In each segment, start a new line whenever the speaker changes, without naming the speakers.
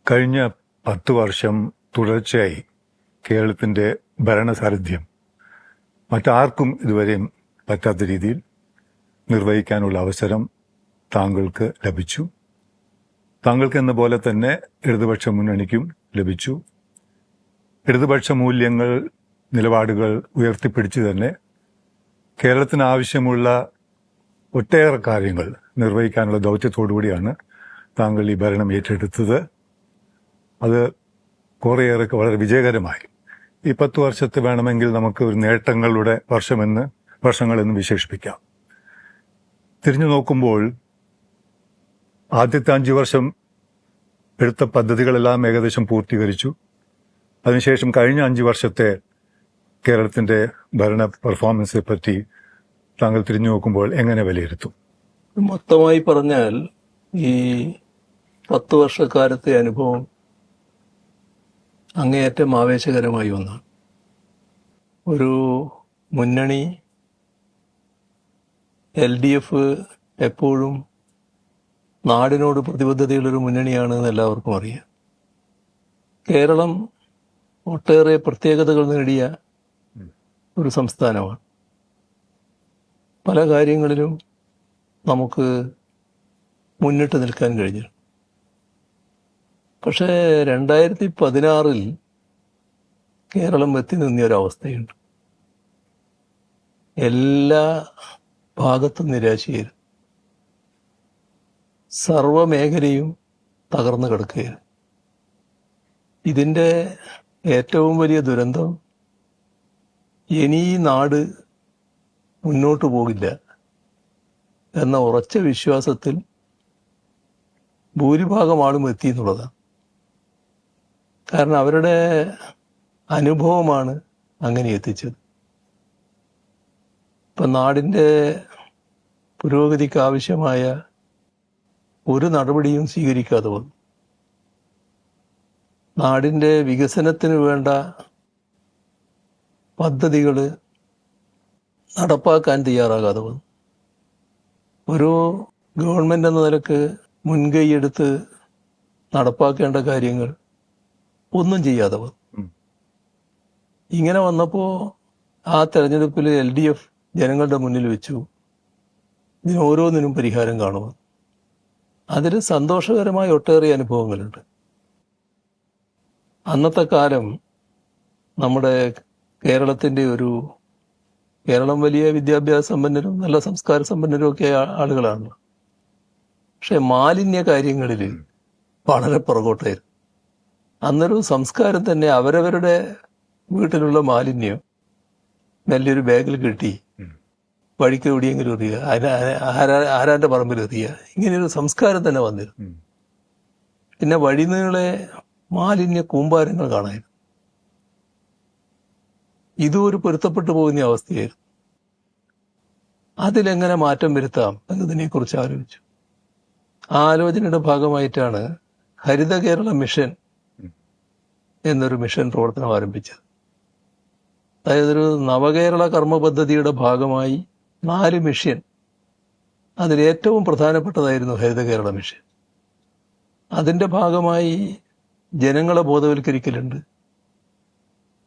കഴിഞ്ഞ 10 വർഷം തുടർച്ചയായി കേരളത്തിന്റെ ഭരണസാരഥ്യം മറ്റാർക്കും ഇതുവരെയും പറ്റാത്ത രീതിയിൽ നിർവഹിക്കാനുള്ള അവസരം താങ്കൾക്ക് ലഭിച്ചു. താങ്കൾക്ക് എന്ന പോലെ തന്നെ ഇടതുപക്ഷ മുന്നണിക്കും ലഭിച്ചു. ഇടതുപക്ഷ മൂല്യങ്ങൾ, നിലപാടുകൾ ഉയർത്തിപ്പിടിച്ചു തന്നെ കേരളത്തിന് ആവശ്യമുള്ള ഒട്ടേറെ കാര്യങ്ങൾ നിർവഹിക്കാനുള്ള ദൗത്യത്തോടുകൂടിയാണ് താങ്കൾ ഈ ഭരണം ഏറ്റെടുത്തത്. അത് കുറേയേറെ വളരെ വിജയകരമായി. ഈ 10 വർഷത്തെ വേണമെങ്കിൽ നമുക്ക് ഒരു നേട്ടങ്ങളുടെ വർഷങ്ങളെന്ന് വിശേഷിപ്പിക്കാം. തിരിഞ്ഞു നോക്കുമ്പോൾ ആദ്യത്തെ 5 വർഷം എടുത്ത പദ്ധതികളെല്ലാം ഏകദേശം പൂർത്തീകരിച്ചു. അതിനുശേഷം കഴിഞ്ഞ 5 വർഷത്തെ കേരളത്തിന്റെ ഭരണ പെർഫോമൻസിനെ പറ്റി താങ്കൾ തിരിഞ്ഞു നോക്കുമ്പോൾ എങ്ങനെ വിലയിരുത്തും?
മൊത്തമായി പറഞ്ഞാൽ ഈ 10 വർഷക്കാലത്തെ അനുഭവം അങ്ങേയറ്റം ആവേശകരമായി ഒന്നാണ്. ഒരു മുന്നണി LDF എപ്പോഴും നാടിനോട് പ്രതിബദ്ധതയുള്ളൊരു മുന്നണിയാണ് എന്ന് എല്ലാവർക്കും അറിയാം. കേരളം ഒട്ടേറെ പ്രത്യേകതകൾ നേടിയ ഒരു സംസ്ഥാനമാണ്. പല കാര്യങ്ങളിലും നമുക്ക് മുന്നിട്ട് നിൽക്കാൻ കഴിഞ്ഞു. പക്ഷേ 2016 കേരളം എത്തി നിന്നൊരവസ്ഥയുണ്ട്. എല്ലാ ഭാഗത്തും നിരാശയായിരുന്നു. സർവമേഖലയും തകർന്നു കിടക്കുകയാണ്. ഇതിൻ്റെ ഏറ്റവും വലിയ ദുരന്തം ഇനി ഈ നാട് മുന്നോട്ട് പോകില്ല എന്ന ഉറച്ച വിശ്വാസത്തിൽ ഭൂരിഭാഗം ആളും എത്തി എന്നുള്ളതാണ്. കാരണം അവരുടെ അനുഭവമാണ് അങ്ങനെ എത്തിച്ചത്. ഇപ്പം നാടിൻ്റെ പുരോഗതിക്ക് ആവശ്യമായ ഒരു നടപടിയും സ്വീകരിക്കാതെ വന്നു. നാടിൻ്റെ വികസനത്തിന് വേണ്ട പദ്ധതികൾ നടപ്പാക്കാൻ തയ്യാറാകാതെ വന്നു. ഒരു ഗവൺമെൻറ് എന്ന നിലക്ക് മുൻകൈയെടുത്ത് നടപ്പാക്കേണ്ട കാര്യങ്ങൾ ഒന്നും ചെയ്യാതെ വന്നു. ഇങ്ങനെ വന്നപ്പോൾ ആ തെരഞ്ഞെടുപ്പിൽ LDF ജനങ്ങളുടെ മുന്നിൽ വെച്ചു ഇതിന് ഓരോന്നിനും പരിഹാരം കാണുക. അതിൽ സന്തോഷകരമായ ഒട്ടേറെ അനുഭവങ്ങളുണ്ട്. അന്നത്തെ കാലം നമ്മുടെ കേരളം വലിയ വിദ്യാഭ്യാസ സമ്പന്നരും നല്ല സംസ്കാര സമ്പന്നരും ഒക്കെ ആളുകളാണ്. പക്ഷെ മാലിന്യ കാര്യങ്ങളിൽ വളരെ പുറകോട്ടായിരുന്നു. അന്നൊരു സംസ്കാരം തന്നെ അവരവരുടെ വീട്ടിലുള്ള മാലിന്യം നല്ലൊരു ബാഗിൽ കെട്ടി വഴിക്ക് എവിടെയെങ്കിലും എറിയുക, ആരാന്റെ പറമ്പിൽ എറിയുക, ഇങ്ങനെയൊരു സംസ്കാരം തന്നെ വന്നിരുന്നു. പിന്നെ വഴിനീളെ മാലിന്യ കൂമ്പാരങ്ങൾ കാണായിരുന്നു. ഇതും ഒരു പൊരുത്തപ്പെട്ടു പോകുന്ന അവസ്ഥയായിരുന്നു. അതിലെങ്ങനെ മാറ്റം വരുത്താം എന്നതിനെക്കുറിച്ച് ആലോചിച്ചു. ആ ആലോചനയുടെ ഭാഗമായിട്ടാണ് ഹരിത കേരള മിഷൻ എന്നൊരു മിഷൻ പ്രവർത്തനം ആരംഭിച്ചത്. അതായത് ഒരു നവകേരള കർമ്മ പദ്ധതിയുടെ ഭാഗമായി 4 മിഷൻ, അതിലേറ്റവും പ്രധാനപ്പെട്ടതായിരുന്നു ഹരിത കേരള മിഷൻ. അതിൻ്റെ ഭാഗമായി ജനങ്ങളെ ബോധവൽക്കരിക്കലുണ്ട്.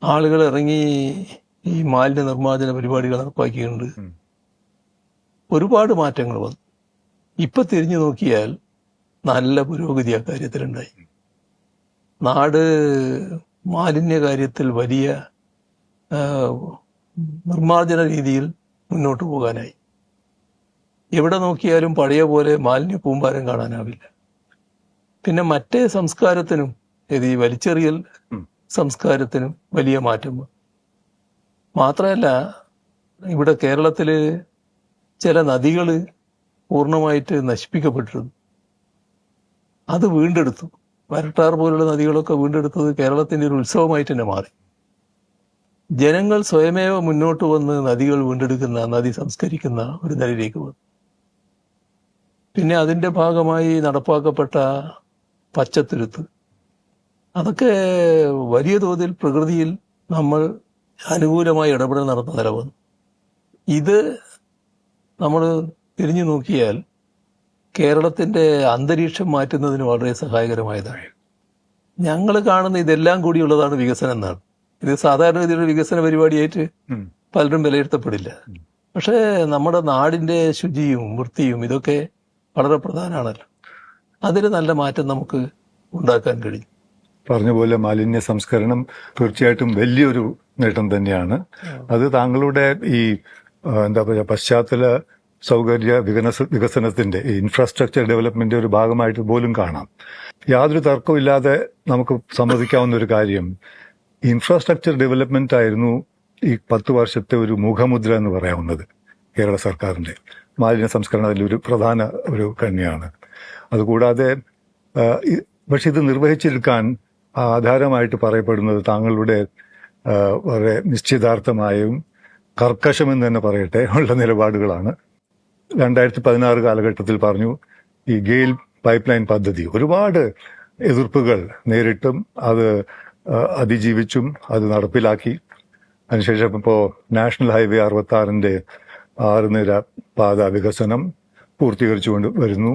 ആളുകൾ ഇറങ്ങി ഈ മാലിന്യ നിർമ്മാർജ്ജന പരിപാടികൾ നടപ്പാക്കിയിട്ടുണ്ട്. ഒരുപാട് മാറ്റങ്ങൾ വന്നു. ഇപ്പം തിരിഞ്ഞു നോക്കിയാൽ നല്ല പുരോഗതി ആ കാര്യത്തിലുണ്ടായി. നാട് മാലിന്യ കാര്യത്തിൽ വലിയ നിർമ്മാർജ്ജന രീതിയിൽ മുന്നോട്ട് പോകാനായി. എവിടെ നോക്കിയാലും പഴയ പോലെ മാലിന്യ കൂമ്പാരം കാണാനാവില്ല. പിന്നെ മറ്റേ സംസ്കാരത്തിനും, ഈ വലിച്ചെറിയൽ സംസ്കാരത്തിനും വലിയ മാറ്റം വന്നു. മാത്രമല്ല, ഇവിടെ കേരളത്തിൽ ചില നദികൾ പൂർണ്ണമായിട്ട് നശിപ്പിക്കപ്പെട്ടിരുന്നു. അത് വീണ്ടെടുത്തു. വരട്ടാർ പോലുള്ള നദികളൊക്കെ വീണ്ടെടുത്തത് കേരളത്തിൻ്റെ ഒരു ഉത്സവമായിട്ട് തന്നെ മാറി. ജനങ്ങൾ സ്വയമേവ മുന്നോട്ട് വന്ന് നദികൾ വീണ്ടെടുക്കുന്ന, നദി സംസ്കരിക്കുന്ന ഒരു നിലയിലേക്ക് വന്നു. പിന്നെ അതിൻ്റെ ഭാഗമായി നടപ്പാക്കപ്പെട്ട പച്ചത്തുരുത്ത്, അതൊക്കെ വലിയ തോതിൽ പ്രകൃതിയിൽ നമ്മൾ അനുകൂലമായി ഇടപെടൽ നടത്തുന്ന നില വന്നു. ഇത് നമ്മൾ തിരിഞ്ഞു നോക്കിയാൽ കേരളത്തിൻ്റെ അന്തരീക്ഷം മാറ്റുന്നതിന് വളരെ സഹായകരമായതാണ്. ഞങ്ങൾ കാണുന്ന ഇതെല്ലാം കൂടിയുള്ളതാണ് വികസനം എന്നാണ്. ഇത് സാധാരണഗതിയിലുള്ള വികസന പരിപാടിയായിട്ട്
ഉം.
പലരും വിലയിരുത്തപ്പെടില്ല. പക്ഷേ നമ്മുടെ നാടിന്റെ ശുചിയും വൃത്തിയും ഇതൊക്കെ വളരെ പ്രധാനമാണല്ലോ. അതിന് നല്ല മാറ്റം നമുക്ക് ഉണ്ടാക്കാൻ കഴിയും.
പറഞ്ഞ പോലെ മാലിന്യ സംസ്കരണം തീർച്ചയായിട്ടും വലിയൊരു നേട്ടം തന്നെയാണ്. അത് താങ്കളുടെ ഈ എന്താ പറയുക പശ്ചാത്തല സൗകര്യ വികസനത്തിന്റെ ഈ ഇൻഫ്രാസ്ട്രക്ചർ ഡെവലപ്മെന്റ് ഒരു ഭാഗമായിട്ട് പോലും കാണാം. യാതൊരു തർക്കമില്ലാതെ നമുക്ക് സമ്മതിക്കാവുന്ന ഒരു കാര്യം ഇൻഫ്രാസ്ട്രക്ചർ ഡെവലപ്മെന്റ് ആയിരുന്നു ഈ 10 വർഷത്തെ ഒരു മുഖമുദ്ര എന്ന് പറയാവുന്നത് കേരള സർക്കാരിന്റെ. മാലിന്യ സംസ്കരണം അതിലൊരു പ്രധാന ഒരു കണ്ണിയാണ്. അതുകൂടാതെ പക്ഷെ ഇത് നിർവഹിച്ചെടുക്കാൻ ആധാരമായിട്ട് പറയപ്പെടുന്നത് താങ്കളുടെ വളരെ നിശ്ചിതാർത്ഥമായും കർക്കശമെന്ന് തന്നെ പറയട്ടെ ഉള്ള നിലപാടുകളാണ്. 2016 കാലഘട്ടത്തിൽ പറഞ്ഞു ഈ ഗെയിൽ പൈപ്പ് ലൈൻ പദ്ധതി ഒരുപാട് എതിർപ്പുകൾ നേരിട്ടും അത് അതിജീവിച്ചും അത് നടപ്പിലാക്കി. അതിനുശേഷം ഇപ്പോൾ നാഷണൽ ഹൈവേ 66-ന്റെ 6 നിര പാത വികസനം പൂർത്തീകരിച്ചുകൊണ്ട് വരുന്നു.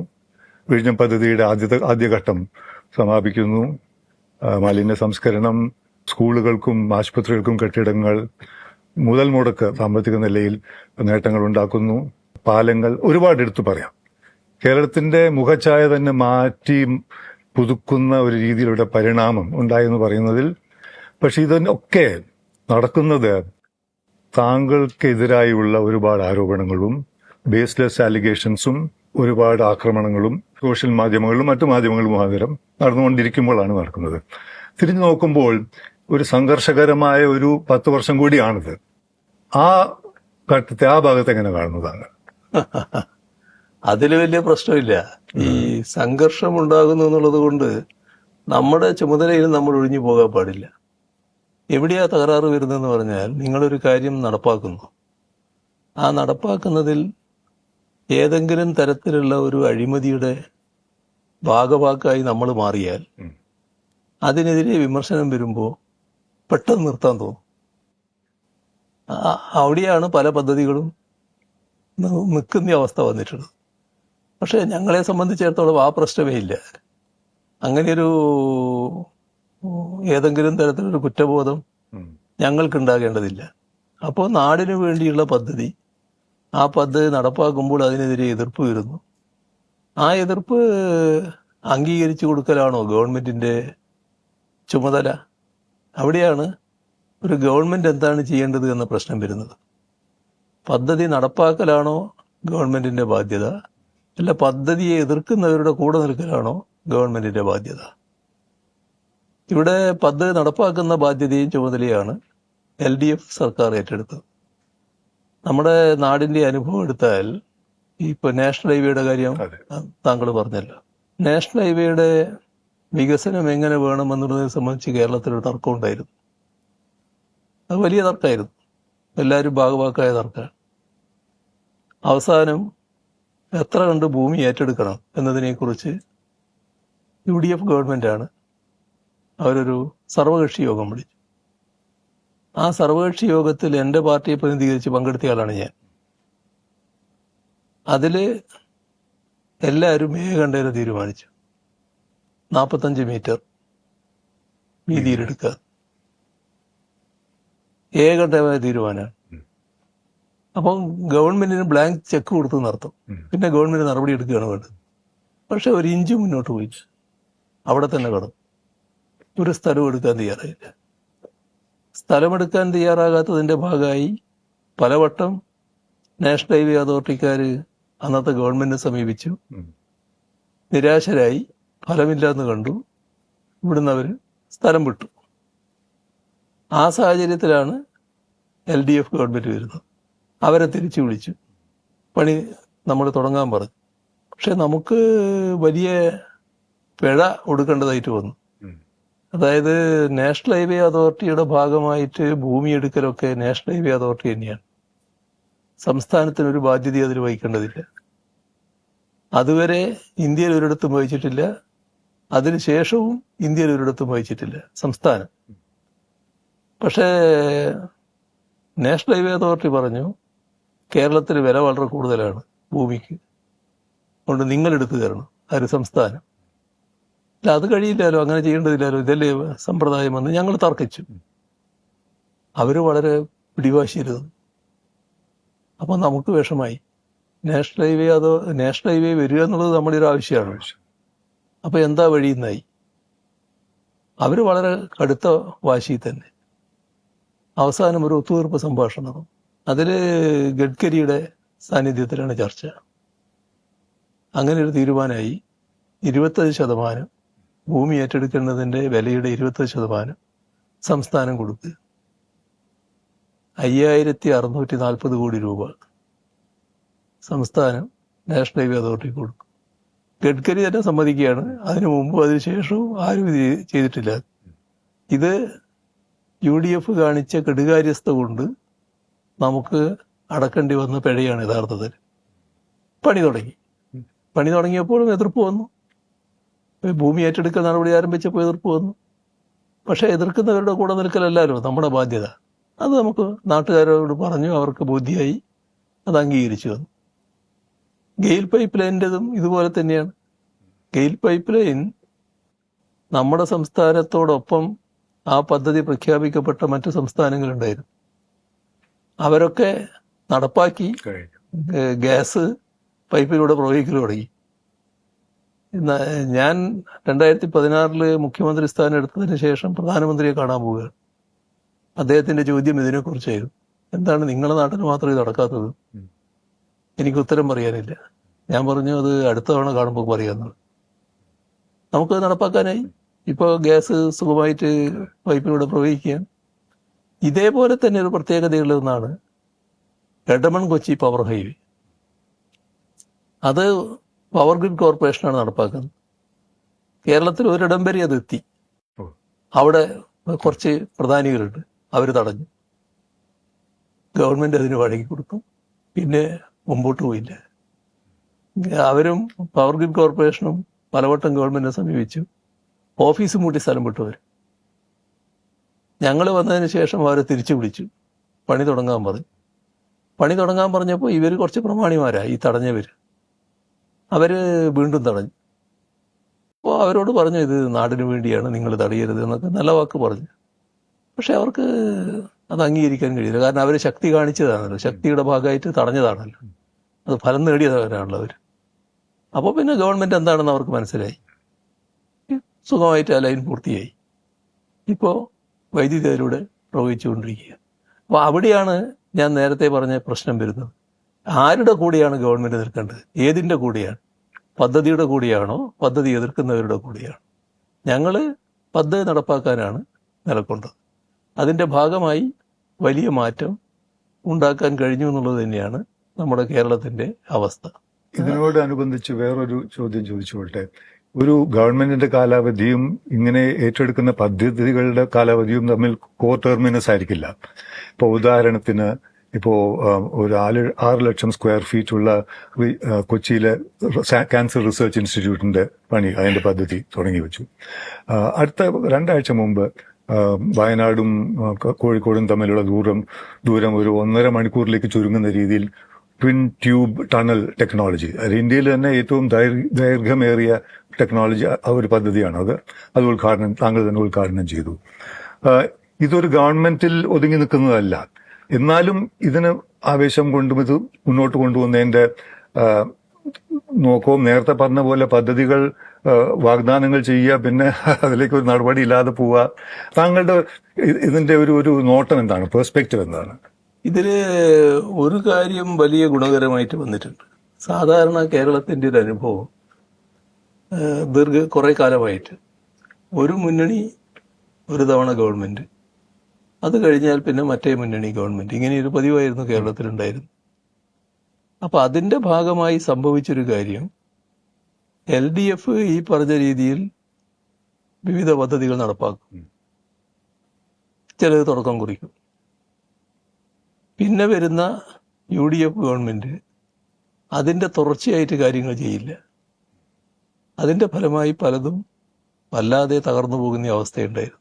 വിഴിഞ്ഞം പദ്ധതിയുടെ ആദ്യഘട്ടം സമാപിക്കുന്നു. മാലിന്യ സംസ്കരണം, സ്കൂളുകൾക്കും ആശുപത്രികൾക്കും കെട്ടിടങ്ങൾ, മുതൽ മുടക്ക് സാമ്പത്തിക നിലയിൽ നേട്ടങ്ങൾ ഉണ്ടാക്കുന്നു. പാലങ്ങൾ ഒരുപാട് എടുത്തു പറയാം. കേരളത്തിന്റെ മുഖഛായ തന്നെ മാറ്റി പുതുക്കുന്ന ഒരു രീതിയിലുള്ള പരിണാമം ഉണ്ടായെന്ന് പറയുന്നതിൽ പക്ഷെ ഇതൊക്കെ നടക്കുന്നത് താങ്കൾക്കെതിരായുള്ള ഒരുപാട് ആരോപണങ്ങളും ബേസ്ലെസ് ആലിഗേഷൻസും ഒരുപാട് ആക്രമണങ്ങളും സോഷ്യൽ മാധ്യമങ്ങളിലും മറ്റു മാധ്യമങ്ങളും മുഖാന്തരം നടന്നുകൊണ്ടിരിക്കുമ്പോഴാണ് നടക്കുന്നത്. തിരിഞ്ഞു നോക്കുമ്പോൾ ഒരു സംഘർഷകരമായ ഒരു 10 വർഷം കൂടിയാണിത്. ആ ഘട്ടത്തെ ആ ഭാഗത്ത് എങ്ങനെ കാണുന്നതാണ്?
അതിൽ വലിയ പ്രശ്നമില്ല. ഈ സംഘർഷം ഉണ്ടാകുന്നു എന്നുള്ളത് കൊണ്ട് നമ്മുടെ ചുമതലയിൽ നമ്മൾ ഒഴിഞ്ഞു പോകാൻ പാടില്ല. എവിടെയാ തകരാറ് വരുന്നതെന്ന് പറഞ്ഞാൽ നിങ്ങളൊരു കാര്യം നടപ്പാക്കുന്നു. ആ നടപ്പാക്കുന്നതിൽ ഏതെങ്കിലും തരത്തിലുള്ള ഒരു അഴിമതിയുടെ ഭാഗവാക്കായി നമ്മൾ മാറിയാൽ അതിനെതിരെ വിമർശനം വരുമ്പോൾ പെട്ടെന്ന് നിർത്താൻ തോന്നും. അവിടെയാണ് പല പദ്ധതികളും നിൽക്കുന്ന അവസ്ഥ വന്നിട്ടുള്ളത്. പക്ഷെ ഞങ്ങളെ സംബന്ധിച്ചിടത്തോളം ആ പ്രശ്നമേ ഇല്ല. അങ്ങനെയൊരു ഏതെങ്കിലും തരത്തിലൊരു കുറ്റബോധം ഞങ്ങൾക്കുണ്ടാകേണ്ടതില്ല. അപ്പോൾ നാടിനു വേണ്ടിയുള്ള പദ്ധതി, ആ പദ്ധതി നടപ്പാക്കുമ്പോൾ അതിനെതിരെ എതിർപ്പ് വരുന്നു. ആ എതിർപ്പ് അംഗീകരിച്ചു കൊടുക്കലാണോ ഗവൺമെന്റിന്റെ ചുമതല? അവിടെയാണ് ഒരു ഗവൺമെന്റ് എന്താണ് ചെയ്യേണ്ടത് എന്ന പ്രശ്നം വരുന്നത്. പദ്ധതി നടപ്പാക്കലാണോ ഗവൺമെന്റിന്റെ ബാധ്യത, അല്ല പദ്ധതിയെ എതിർക്കുന്നവരുടെ കൂടെ നിൽക്കലാണോ ഗവൺമെന്റിന്റെ ബാധ്യത? ഇവിടെ പദ്ധതി നടപ്പാക്കുന്ന ബാധ്യതയും ചുമതലയാണ് LDF സർക്കാർ ഏറ്റെടുത്തത്. നമ്മുടെ നാടിന്റെ അനുഭവം എടുത്താൽ ഇപ്പൊ നാഷണൽ ഹൈവേയുടെ കാര്യം താങ്കൾ പറഞ്ഞല്ലോ. നാഷണൽ ഹൈവേയുടെ വികസനം എങ്ങനെ വേണമെന്നുള്ളതിനെ സംബന്ധിച്ച് കേരളത്തിലൊരു തർക്കം ഉണ്ടായിരുന്നു. അത് വലിയ തർക്കമായിരുന്നു, എല്ലാവരും ഭാഗവാക്കായ തർക്കമാണ്. അവസാനം എത്ര കണ്ട് ഭൂമി ഏറ്റെടുക്കണം എന്നതിനെക്കുറിച്ച് UDF ഗവൺമെന്റാണ് അവരൊരു സർവകക്ഷി യോഗം വിളിച്ചു. ആ സർവകക്ഷി യോഗത്തിൽ എൻ്റെ പാർട്ടിയെ പ്രതിനിധീകരിച്ച് പങ്കെടുത്തയാളാണ് ഞാൻ. അതില് എല്ലാവരും ഏകണ്ഠേന തീരുമാനിച്ചു 45 മീറ്റർ വീതിയിലെടുക്കുക. ഏകണ്ഠമായ തീരുമാനമാണ്. അപ്പം ഗവൺമെന്റിന് ബ്ലാങ്ക് ചെക്ക് കൊടുത്തു നടത്തും. പിന്നെ ഗവൺമെന്റ് നടപടി എടുക്കുകയാണ് വേണ്ടത്. പക്ഷെ ഒരു ഇഞ്ച് മുന്നോട്ട് പോയി അവിടെ തന്നെ കടന്നു. ഒരു സ്ഥലം എടുക്കാൻ തയ്യാറായില്ല. സ്ഥലമെടുക്കാൻ തയ്യാറാകാത്തതിന്റെ ഭാഗമായി പലവട്ടം നാഷണൽ ഹൈവേ അതോറിറ്റിക്കാർ അന്നത്തെ ഗവൺമെന്റിനെ സമീപിച്ചു. നിരാശരായി, ഫലമില്ലാന്ന് കണ്ടു. ഇവിടുന്ന് അവർ സ്ഥലം വിട്ടു. ആ സാഹചര്യത്തിലാണ് LDF ഗവൺമെന്റ് വരുന്നത്. അവരെ തിരിച്ചു വിളിച്ചു, പണി നമ്മൾ തുടങ്ങാൻ പറഞ്ഞു. പക്ഷെ നമുക്ക് വലിയ പിഴ കൊടുക്കേണ്ടതായിട്ട് വന്നു. അതായത് നാഷണൽ ഹൈവേ അതോറിറ്റിയുടെ ഭാഗമായിട്ട് ഭൂമി എടുക്കലൊക്കെ നാഷണൽ ഹൈവേ അതോറിറ്റി തന്നെയാണ്. സംസ്ഥാനത്തിനൊരു ബാധ്യത അതിൽ വഹിക്കേണ്ടതില്ല. അതുവരെ ഇന്ത്യയിൽ ഒരിടത്തും വഹിച്ചിട്ടില്ല. അതിനുശേഷവും ഇന്ത്യയിൽ ഒരിടത്തും വഹിച്ചിട്ടില്ല സംസ്ഥാനം. പക്ഷേ നാഷണൽ ഹൈവേ അതോറിറ്റി പറഞ്ഞു കേരളത്തിൽ വില വളരെ കൂടുതലാണ് ഭൂമിക്ക്, അതുകൊണ്ട് നിങ്ങൾ എടുത്തു തരണം. അതൊരു സംസ്ഥാനം. അല്ല അത് കഴിയില്ലല്ലോ, അങ്ങനെ ചെയ്യേണ്ടതില്ലല്ലോ, ഇതല്ലേ സമ്പ്രദായം എന്ന് ഞങ്ങൾ തർക്കിച്ചു. അവർ വളരെ പിടിവാശിയിരുന്നു. അപ്പം നമുക്ക് വിഷമായി. നാഷണൽ ഹൈവേ വരിക എന്നുള്ളത് നമ്മുടെ ഒരു ആവശ്യമാണ്. അപ്പോൾ എന്താ വഴിയെന്നായി. അവർ വളരെ കടുത്ത വാശി തന്നെ. അവസാനം ഒരു ഒത്തുതീർപ്പ് സംഭാഷണം നടന്നു. അതിൽ ഗഡ്കരിയുടെ സാന്നിധ്യത്തിലാണ് ചർച്ച. അങ്ങനെ ഒരു തീരുമാനമായി 25% ഭൂമി ഏറ്റെടുക്കേണ്ടതിൻ്റെ വിലയുടെ 20% സംസ്ഥാനം കൊടുക്കുക. 5640 കോടി രൂപ സംസ്ഥാനം നാഷണൽ ഹൈവേ അതോറിറ്റിക്ക് കൊടുക്കും. ഗഡ്കരി തന്നെ സമ്മതിക്കുകയാണ്. അതിനു മുമ്പും അതിനുശേഷവും ആരും ഇത് ചെയ്തിട്ടില്ല. ഇത് UDF കാണിച്ച കെടുകാര്യസ്ഥ കൊണ്ട് നമുക്ക് അടക്കേണ്ടി വന്ന പിഴയാണ് യഥാർത്ഥത്തിൽ. പണി തുടങ്ങിയപ്പോഴും എതിർപ്പ് വന്നു. ഭൂമി ഏറ്റെടുക്കൽ നടപടി ആരംഭിച്ചപ്പോൾ എതിർപ്പ് വന്നു. പക്ഷെ എതിർക്കുന്നവരുടെ കൂടെ നിൽക്കലല്ലോ നമ്മുടെ ബാധ്യത. അത് നമുക്ക് നാട്ടുകാരോട് പറഞ്ഞു, അവർക്ക് ബോധ്യമായി, അത് അംഗീകരിച്ചു വന്നു. ഗെയിൽ പൈപ്പ് ലൈനിൻ്റെതും ഇതുപോലെ തന്നെയാണ്. ഗെയിൽ പൈപ്പ് ലൈൻ നമ്മുടെ സംസ്ഥാനത്തോടൊപ്പം ആ പദ്ധതി പ്രഖ്യാപിക്കപ്പെട്ട മറ്റു സംസ്ഥാനങ്ങളുണ്ടായിരുന്നു. അവരൊക്കെ നടപ്പാക്കി ഗ്യാസ് പൈപ്പിലൂടെ പ്രവഹിക്കൽ തുടങ്ങി. ഞാൻ 2016 മുഖ്യമന്ത്രി സ്ഥാനം എടുത്തതിന് ശേഷം പ്രധാനമന്ത്രിയെ കാണാൻ പോവുകയാണ്. അദ്ദേഹത്തിന്റെ ചോദ്യം ഇതിനെക്കുറിച്ചായിരുന്നു. എന്താണ് നിങ്ങളുടെ നാട്ടിൽ മാത്രം ഇത് നടക്കാത്തത്? എനിക്ക് ഉത്തരം പറയാനില്ല. ഞാൻ പറഞ്ഞു, അത് അടുത്ത തവണ കാണുമ്പോൾ പറയാമെന്നത്. നമുക്ക് നടപ്പാക്കാനായി. ഇപ്പോൾ ഗ്യാസ് സുഖമായിട്ട് പൈപ്പിലൂടെ പ്രവഹിക്കുകയാണ്. ഇതേപോലെ തന്നെ ഒരു പ്രത്യേകതയുള്ളതെന്നാണ് എടമൺ കൊച്ചി പവർ ഹൈവേ. അത് പവർ ഗ്രിഡ് കോർപ്പറേഷനാണ് നടപ്പാക്കുന്നത്. കേരളത്തിൽ ഒരിടം വരെ അത് എത്തി. അവിടെ കുറച്ച് പ്രധാനികളുണ്ട്, അവർ തടഞ്ഞു. ഗവൺമെന്റ് അതിന് വഴങ്ങി കൊടുത്തു. പിന്നെ മുമ്പോട്ട് പോയില്ല. അവരും പവർ ഗ്രിഡ് കോർപ്പറേഷനും പലവട്ടം ഗവൺമെന്റിനെ സമീപിച്ചു. ഓഫീസ് മൂട്ടി സ്ഥലം വിട്ടവർ. ഞങ്ങൾ വന്നതിന് ശേഷം അവരെ തിരിച്ചു വിളിച്ചു. പണി തുടങ്ങാൻ പറഞ്ഞു. പണി തുടങ്ങാൻ പറഞ്ഞപ്പോൾ ഇവർ കുറച്ച് പ്രമാണിമാരായി, ഈ തടഞ്ഞവർ. അവർ വീണ്ടും തടഞ്ഞു. അപ്പോൾ അവരോട് പറഞ്ഞു, ഇത് നാടിന് വേണ്ടിയാണ്, നിങ്ങൾ തടയരുത് എന്നൊക്കെ നല്ല വാക്ക് പറഞ്ഞു. പക്ഷെ അവർക്ക് അത് അംഗീകരിക്കാൻ കഴിയില്ല. കാരണം അവർ ശക്തി കാണിച്ചതാണല്ലോ, ശക്തിയുടെ ഭാഗമായിട്ട് തടഞ്ഞതാണല്ലോ, അത് ഫലം നേടിയവരാണല്ലോ അവർ. അപ്പോൾ പിന്നെ ഗവൺമെന്റ് എന്താണെന്ന് അവർക്ക് മനസ്സിലായി. സുഖമായിട്ട് ആ ലൈൻ പൂർത്തിയായി. ഇപ്പോൾ വൈദ്യുതി അതിലൂടെ പ്രവഹിച്ചുകൊണ്ടിരിക്കുക. അപ്പോൾ അവിടെയാണ് ഞാൻ നേരത്തെ പറഞ്ഞ പ്രശ്നം വരുന്നത്. ആരുടെ കൂടെയാണ് ഗവൺമെന്റ് നിൽക്കേണ്ടത്? ഏതിൻ്റെ കൂടെയാണ്? പദ്ധതിയുടെ കൂടെയാണോ പദ്ധതി എതിർക്കുന്നവരുടെ കൂടെയാണോ? ഞങ്ങൾ പദ്ധതി നടപ്പാക്കാനാണ് നിലകൊണ്ടത്. അതിൻ്റെ ഭാഗമായി വലിയ മാറ്റം ഉണ്ടാക്കാൻ കഴിഞ്ഞു എന്നുള്ളത് തന്നെയാണ് നമ്മുടെ കേരളത്തിൻ്റെ അവസ്ഥ.
ഇതിനോടനുബന്ധിച്ച് വേറൊരു ചോദ്യം ചോദിച്ചുകൊള്ളട്ടെ. ഒരു ഗവൺമെന്റിന്റെ കാലാവധിയും ഇങ്ങനെ ഏറ്റെടുക്കുന്ന പദ്ധതികളുടെ കാലാവധിയും തമ്മിൽ കോടെർമിനസ് ആയിരിക്കില്ല. ഇപ്പോൾ ഉദാഹരണത്തിന് ഒരു 6 ലക്ഷം സ്ക്വയർ ഫീറ്റ് ഉള്ള കൊച്ചിയിലെ ക്യാൻസർ റിസർച്ച് ഇൻസ്റ്റിറ്റ്യൂട്ടിന്റെ പണി, അതിന്റെ പദ്ധതി തുടങ്ങി വെച്ചു. അടുത്ത 2 ആഴ്ച മുമ്പ് വയനാടും കോഴിക്കോടും തമ്മിലുള്ള ദൂരം ഒരു 1.5 മണിക്കൂറിലേക്ക് ചുരുങ്ങുന്ന രീതിയിൽ ട്വിൻ ട്യൂബ് ടണൽ ടെക്നോളജി, അത് ഇന്ത്യയിൽ തന്നെ ഏറ്റവും ദൈർഘ്യമേറിയ ടെക്നോളജി ഒരു പദ്ധതിയാണ്. അത് താങ്കൾ തന്നെ ഉദ്ഘാടനം ചെയ്തു. ഇതൊരു ഗവൺമെന്റിൽ ഒതുങ്ങി നിൽക്കുന്നതല്ല. എന്നാലും ഇതിന് ആവേശം കൊണ്ടും ഇത് മുന്നോട്ട് കൊണ്ടുപോകുന്നതിന്റെ നോക്കവും നേരത്തെ പറഞ്ഞ പോലെ പദ്ധതികൾ വാഗ്ദാനങ്ങൾ ചെയ്യുക, പിന്നെ അതിലേക്ക് ഒരു നടപടി ഇല്ലാതെ പോവുക. താങ്കളുടെ ഇതിന്റെ ഒരു നോട്ടം എന്താണ്, പെർസ്പെക്റ്റീവ് എന്താണ്?
ഇതില് ഒരു കാര്യം വലിയ ഗുണകരമായിട്ട് വന്നിട്ടുണ്ട്. സാധാരണ കേരളത്തിന്റെ ഒരു അനുഭവം കുറെ കാലമായിട്ട് ഒരു മുന്നണി ഒരു തവണ ഗവൺമെന്റ്, അത് കഴിഞ്ഞാൽ പിന്നെ മറ്റേ മുന്നണി ഗവൺമെന്റ്, ഇങ്ങനെയൊരു പതിവായിരുന്നു കേരളത്തിലുണ്ടായിരുന്നു. അപ്പൊ അതിന്റെ ഭാഗമായി സംഭവിച്ചൊരു കാര്യം, LDF ഈ പറഞ്ഞ രീതിയിൽ വിവിധ പദ്ധതികൾ നടപ്പാക്കും, ചിലത് തുടക്കം കുറിക്കും. പിന്നെ വരുന്ന UDF ഗവൺമെന്റ് അതിന്റെ തുടർച്ചയായിട്ട് കാര്യങ്ങൾ ചെയ്യില്ല. അതിന്റെ ഫലമായി പലതും വല്ലാതെ തകർന്നു പോകുന്ന അവസ്ഥയുണ്ടായിരുന്നു.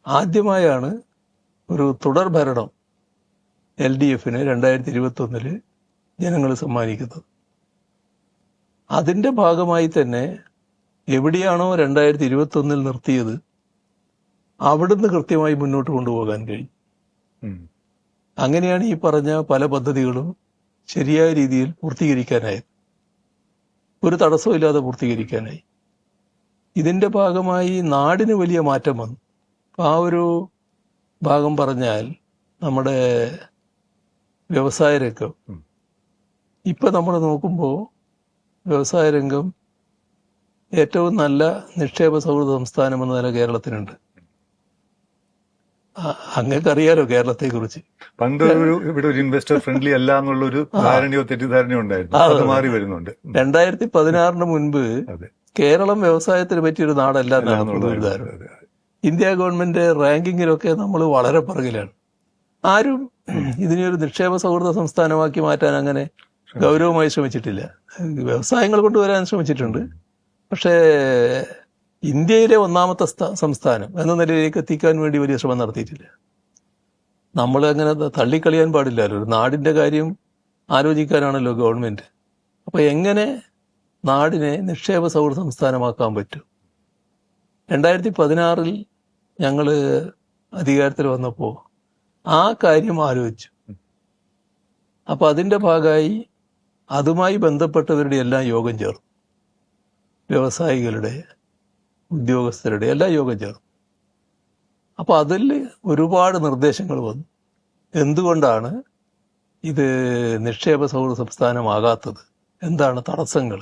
ആദ്യമായാണ് ഒരു തുടർ ഭരണം LDFന് 2021 ജനങ്ങൾ സമ്മാനിക്കുന്നത്. അതിന്റെ ഭാഗമായി തന്നെ എവിടെയാണോ 2021 നിർത്തിയത് അവിടുന്ന് കൃത്യമായി മുന്നോട്ട് കൊണ്ടുപോകാൻ കഴിയും.
ഉം.
അങ്ങനെയാണ് ഈ പറഞ്ഞ പല പദ്ധതികളും ശരിയായ രീതിയിൽ പൂർത്തീകരിക്കാനായത്. ഒരു തടസ്സമില്ലാതെ പൂർത്തീകരിക്കാനായി. ഇതിന്റെ ഭാഗമായി നാടിന് വലിയ മാറ്റം വന്നു. ആ ഒരു ഭാഗം പറഞ്ഞാൽ നമ്മുടെ വ്യവസായ രംഗം ഇപ്പൊ നമ്മൾ നോക്കുമ്പോൾ വ്യവസായ രംഗം ഏറ്റവും നല്ല നിക്ഷേപ സൗഹൃദ സംസ്ഥാനം എന്ന നില കേരളത്തിനുണ്ട്. അങ്ങക്കറിയാലോ കേരളത്തെ കുറിച്ച്.
പണ്ട് ഇവിടെ ഒരു ഇൻവെസ്റ്റർ ഫ്രണ്ട്ലി അല്ല എന്നുള്ളൊരു ധാരണയോ തെറ്റിദ്ധാരണയോ ഉണ്ടായിരുന്നു. അത് മാറി വരുന്നുണ്ട്.
2016 മുൻപ്
അതെ.
കേരളം വ്യവസായത്തിന് പറ്റിയൊരു നാടല്ല എന്നാണ് പൊതുവൊരു ധാരണ. ഇന്ത്യ ഗവൺമെന്റ് റാങ്കിങ്ങിലൊക്കെ നമ്മൾ വളരെ പുറകിലാണ്. ആരും ഇതിനൊരു നിക്ഷേപ സൗഹൃദ സംസ്ഥാനമാക്കി മാറ്റാൻ അങ്ങനെ ഗൗരവമായി ശ്രമിച്ചിട്ടില്ല. വ്യവസായങ്ങൾ കൊണ്ടുവരാൻ ശ്രമിച്ചിട്ടുണ്ട്. പക്ഷേ ഇന്ത്യയിലെ ഒന്നാമത്തെ സംസ്ഥാനം എന്ന നിലയിലേക്ക് എത്തിക്കാൻ വേണ്ടി വലിയ ശ്രമം നടത്തിയിട്ടില്ല. നമ്മൾ അങ്ങനെ തള്ളിക്കളിയാൻ പാടില്ലല്ലോ. ഒരു നാടിന്റെ കാര്യം ആലോചിക്കാനാണല്ലോ ഗവൺമെന്റ്. അപ്പൊ എങ്ങനെ നാടിനെ നിക്ഷേപ സൗഹൃദ സംസ്ഥാനമാക്കാൻ പറ്റും? 2016 ഞങ്ങൾ അധികാരത്തിൽ വന്നപ്പോൾ ആ കാര്യം ആലോചിച്ചു. അപ്പൊ അതിന്റെ ഭാഗമായി അതുമായി ബന്ധപ്പെട്ടവരുടെ എല്ലാം യോഗം ചേർന്നു. വ്യവസായികളുടെ, ഉദ്യോഗസ്ഥരുടെ എല്ലാം യോഗം ചേർന്നു. അപ്പൊ അതിൽ ഒരുപാട് നിർദ്ദേശങ്ങൾ വന്നു. എന്തുകൊണ്ടാണ് ഇത് നിക്ഷേപ സൗഹൃദ സംസ്ഥാനമാകാത്തത്? എന്താണ് തടസ്സങ്ങൾ?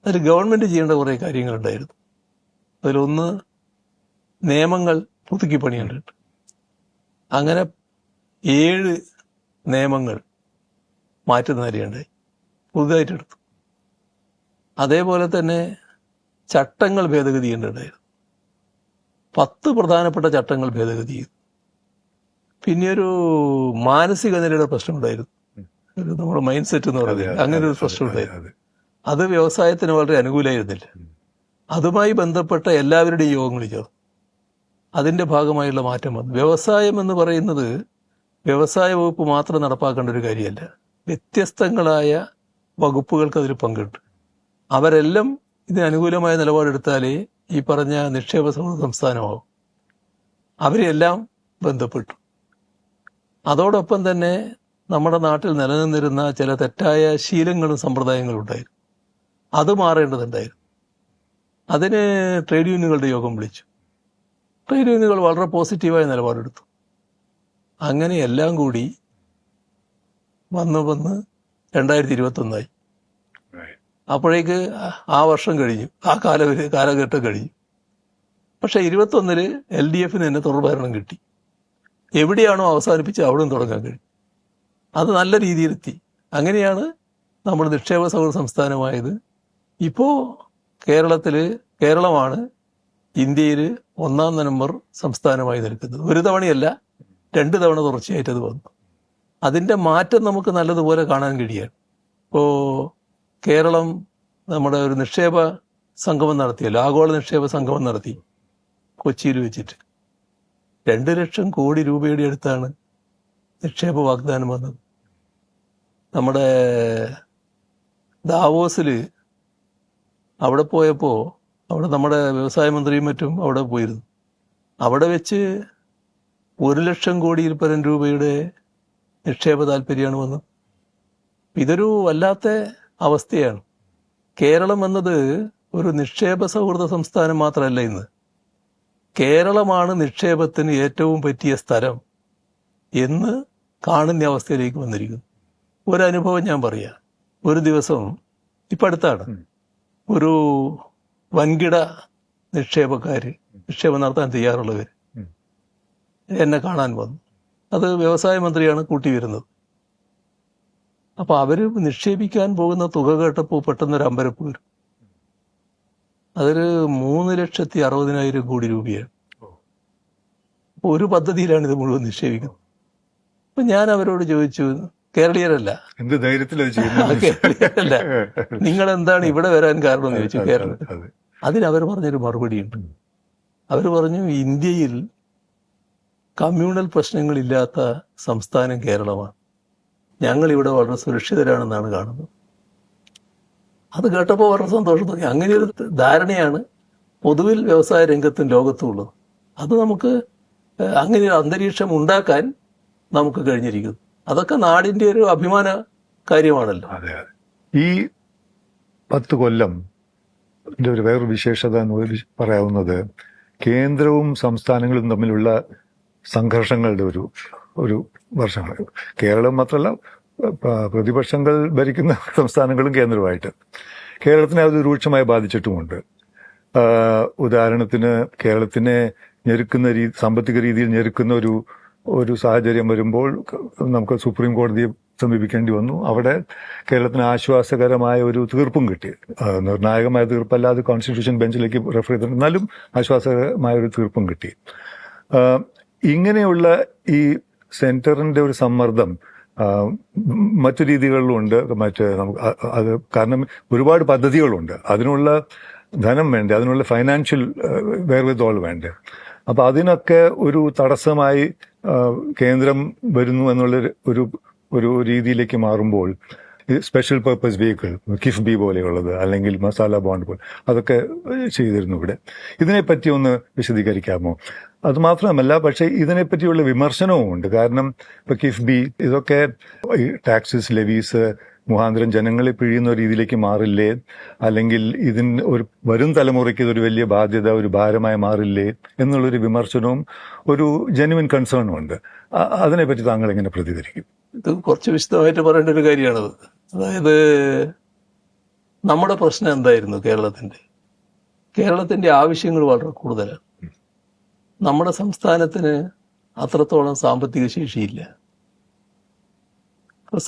അതിൽ ഗവൺമെന്റ് ചെയ്യേണ്ട കുറേ കാര്യങ്ങളുണ്ടായിരുന്നു. അതിലൊന്ന് നിയമങ്ങൾ പുതുക്കി പണിയേണ്ടതുണ്ട്. അങ്ങനെ 7 നിയമങ്ങൾ മാറ്റുന്ന കാര്യമുണ്ടായി, പുതുതായിട്ടെടുത്തു. അതേപോലെ തന്നെ ചട്ടങ്ങൾ ഭേദഗതി ചെയ്യേണ്ടതായിരുന്നു. 10 പ്രധാനപ്പെട്ട ചട്ടങ്ങൾ ഭേദഗതി ചെയ്തു. പിന്നെ ഒരു മാനസിക നിലയുടെ പ്രശ്നമുണ്ടായിരുന്നു. നമ്മുടെ മൈൻഡ് സെറ്റ് എന്ന് പറയുന്നത് അങ്ങനെ ഒരു പ്രശ്നമുണ്ടായിരുന്നു. അത് വ്യവസായത്തിന് വളരെ അനുകൂലമായിരുന്നില്ല. അതുമായി ബന്ധപ്പെട്ട എല്ലാവരുടെയും യോഗങ്ങൾ ചേർന്നു. അതിന്റെ ഭാഗമായുള്ള മാറ്റം വന്നു. വ്യവസായം എന്ന് പറയുന്നത് വ്യവസായ വകുപ്പ് മാത്രം നടപ്പാക്കേണ്ട ഒരു കാര്യമല്ല. വ്യത്യസ്തങ്ങളായ വകുപ്പുകൾക്ക് അതിൽ പങ്കുണ്ട്. അവരെല്ലാം ഇതിന് അനുകൂലമായ നിലപാടെടുത്താലേ ഈ പറഞ്ഞ നിക്ഷേപ സൗഹൃദ സംസ്ഥാനമാവും. അവരെല്ലാം ബന്ധപ്പെട്ടു. അതോടൊപ്പം തന്നെ നമ്മുടെ നാട്ടിൽ നിലനിന്നിരുന്ന ചില തെറ്റായ ശീലങ്ങളും സമ്പ്രദായങ്ങളും ഉണ്ടായിരുന്നു. അത് മാറേണ്ടതുണ്ടായിരുന്നു. അതിന് ട്രേഡ് യൂണിയനുകളുടെ യോഗം വിളിച്ചു. ട്രേഡ് യൂണിയനുകൾ വളരെ പോസിറ്റീവായ നിലപാടെടുത്തു. അങ്ങനെ എല്ലാം കൂടി വന്ന് 2021 അപ്പോഴേക്ക് ആ വർഷം കഴിഞ്ഞു, ആ കാലഘട്ടം കഴിഞ്ഞു. പക്ഷെ 21 LDF തന്നെ തുടർഭരണം കിട്ടി. എവിടെയാണോ അവസാനിപ്പിച്ച് അവിടെയും തുടങ്ങാൻ കഴിയും. അത് നല്ല രീതിയിലെത്തി. അങ്ങനെയാണ് നമ്മൾ നിക്ഷേപ സൗഹൃദ സംസ്ഥാനമായത്. ഇപ്പോ കേരളമാണ് ഇന്ത്യയിൽ 1ാം നമ്പർ സംസ്ഥാനമായി നിൽക്കുന്നത്. ഒരു തവണയല്ല, 2 തവണ തുടർച്ചയായിട്ട് അത് വന്നു. അതിന്റെ മാറ്റം നമുക്ക് നല്ലതുപോലെ കാണാൻ കഴിയാണ്. ഇപ്പോ കേരളം നമ്മുടെ ഒരു നിക്ഷേപ സംഗമം നടത്തിയല്ലോ, ആഗോള നിക്ഷേപ സംഗമം നടത്തി കൊച്ചിയിൽ വെച്ചിട്ട്. 2 ലക്ഷം കോടി രൂപയുടെ അടുത്താണ് നിക്ഷേപ വാഗ്ദാനം വന്നത്. നമ്മുടെ ദാവോസിൽ അവിടെ പോയപ്പോൾ അവിടെ നമ്മുടെ വ്യവസായ മന്ത്രിയും മറ്റും അവിടെ പോയിരുന്നു. അവിടെ വെച്ച് 1 ലക്ഷം കോടിയിൽ പരം രൂപയുടെ നിക്ഷേപ താല്പര്യമാണ് വന്നത്. ഇതൊരു വല്ലാത്ത അവസ്ഥയാണ്. കേരളം എന്നത് ഒരു നിക്ഷേപ സൗഹൃദ സംസ്ഥാനം മാത്രമല്ല. ഇന്ന് കേരളമാണ് നിക്ഷേപത്തിന് ഏറ്റവും പറ്റിയ സ്ഥലം എന്ന് കാണുന്ന അവസ്ഥയിലേക്ക് വന്നിരിക്കുന്നു. ഒരനുഭവം ഞാൻ പറയാം. ഒരു ദിവസം ഇപ്പം അടുത്താണ് ഒരു വൻകിട നിക്ഷേപം നടത്താൻ തയ്യാറുള്ളവർ എന്നെ കാണാൻ വന്നു. അത് വ്യവസായ മന്ത്രിയാണ് കൂട്ടി വരുന്നത്. അപ്പൊ അവര് നിക്ഷേപിക്കാൻ പോകുന്ന തുക കേട്ടപ്പോൾ പെട്ടെന്നൊരു അമ്പരപ്പ് വരും. അതൊരു 3,60,000 കോടി രൂപയാണ്. അപ്പൊ ഒരു പദ്ധതിയിലാണ് ഇത് മുഴുവൻ നിക്ഷേപിക്കുന്നത്. അപ്പൊ ഞാൻ അവരോട് ചോദിച്ചു, കേരളീയരല്ല,
എന്ത് ധൈര്യത്തിലല്ല,
കേരളീയരല്ല, നിങ്ങൾ എന്താണ് ഇവിടെ വരാൻ കാരണം എന്ന് ചോദിച്ചു കേരളം. അതിനവർ പറഞ്ഞൊരു മറുപടിയുണ്ട്. അവർ പറഞ്ഞു, ഇന്ത്യയിൽ കമ്മ്യൂണൽ പ്രശ്നങ്ങളില്ലാത്ത സംസ്ഥാനം കേരളമാണ്. ഞങ്ങൾ ഇവിടെ വളരെ സുരക്ഷിതരാണെന്നാണ് കാണുന്നത്. അത് കേട്ടപ്പോൾ വളരെ സന്തോഷം തോന്നി. അങ്ങനെയൊരു ധാരണയാണ് പൊതുവിൽ വ്യവസായ രംഗത്തും ലോകത്തും ഉള്ളത്. അത് നമുക്ക് അങ്ങനെ ഒരു അന്തരീക്ഷം ഉണ്ടാക്കാൻ നമുക്ക് കഴിഞ്ഞിരിക്കുന്നു. അതൊക്കെ നാടിന്റെ ഒരു അഭിമാന കാര്യമാണല്ലോ.
അതെ. ഈ 10 കൊല്ലം ഒരു വേറൊരു വിശേഷത എന്ന് പറയാവുന്നത് കേന്ദ്രവും സംസ്ഥാനങ്ങളും തമ്മിലുള്ള സംഘർഷങ്ങളുടെ ഒരു വർഷമാണ്. കേരളം മാത്രമല്ല, പ്രതിപക്ഷങ്ങൾ ഭരിക്കുന്ന സംസ്ഥാനങ്ങളും കേന്ദ്രവുമായിട്ട് കേരളത്തിനെ അത് രൂക്ഷമായി ബാധിച്ചിട്ടുമുണ്ട്. ഉദാഹരണത്തിന് കേരളത്തിനെ ഞെരുക്കുന്ന സാമ്പത്തിക രീതിയിൽ ഞെരുക്കുന്ന ഒരു സാഹചര്യം വരുമ്പോൾ നമുക്ക് സുപ്രീം കോടതിയെ സമീപിക്കേണ്ടി വന്നു. അവിടെ കേരളത്തിന് ആശ്വാസകരമായ ഒരു തീർപ്പും കിട്ടി. നിർണായകമായ തീർപ്പല്ലാതെ കോൺസ്റ്റിറ്റ്യൂഷൻ ബെഞ്ചിലേക്ക് റെഫർ ചെയ്തിട്ടുണ്ട്, എന്നാലും ആശ്വാസകരമായ ഒരു തീർപ്പും കിട്ടി. ഇങ്ങനെയുള്ള ഈ സെന്ററിന്റെ ഒരു സമ്മർദ്ദം മറ്റു രീതികളിലുണ്ട്. നമുക്ക് അത് കാരണം ഒരുപാട് പദ്ധതികളുണ്ട്, അതിനുള്ള ധനം വേണ്ടേ, അതിനുള്ള ഫൈനാൻഷ്യൽ വേർവിത്തോൾ വേണ്ടേ. അപ്പൊ അതിനൊക്കെ ഒരു തടസ്സമായി കേന്ദ്രം വരുന്നു എന്നുള്ള ഒരു രീതിയിലേക്ക് മാറുമ്പോൾ സ്പെഷ്യൽ പർപ്പസ് വെഹിക്കിൾ, കിഫ്ബി പോലെയുള്ളത്, അല്ലെങ്കിൽ മസാല ബോണ്ട് പോലെ അതൊക്കെ ചെയ്തിരുന്നു. ഇവിടെ ഇതിനെപ്പറ്റി ഒന്ന് വിശദീകരിക്കാമോ? അതുമാത്രമല്ല, പക്ഷേ ഇതിനെപ്പറ്റിയുള്ള വിമർശനവും ഉണ്ട്. കാരണം ഇപ്പൊ കിഫ്ബി ഇതൊക്കെ ടാക്സസ് ലെവീസ് മുഖാന്തരം ജനങ്ങളെ പിഴിയുന്ന രീതിയിലേക്ക് മാറില്ലേ, അല്ലെങ്കിൽ ഒരു വരും തലമുറയ്ക്ക് ഇതൊരു വലിയ ബാധ്യത, ഒരു ഭാരമായി മാറില്ലേ എന്നുള്ളൊരു വിമർശനവും ഒരു ജെന്യുവൻ കൺസേണും ഉണ്ട്. അതിനെപ്പറ്റി താങ്കൾ എങ്ങനെ പ്രതികരിക്കും?
ഇത് കുറച്ച് വിശദമായിട്ട് പറയേണ്ട ഒരു കാര്യമാണത്. അതായത് നമ്മുടെ പ്രശ്നം എന്തായിരുന്നു? കേരളത്തിന്റെ ആവശ്യങ്ങൾ വളരെ കൂടുതലാണ്. നമ്മുടെ സംസ്ഥാനത്തിന് അത്രത്തോളം സാമ്പത്തിക ശേഷിയില്ല.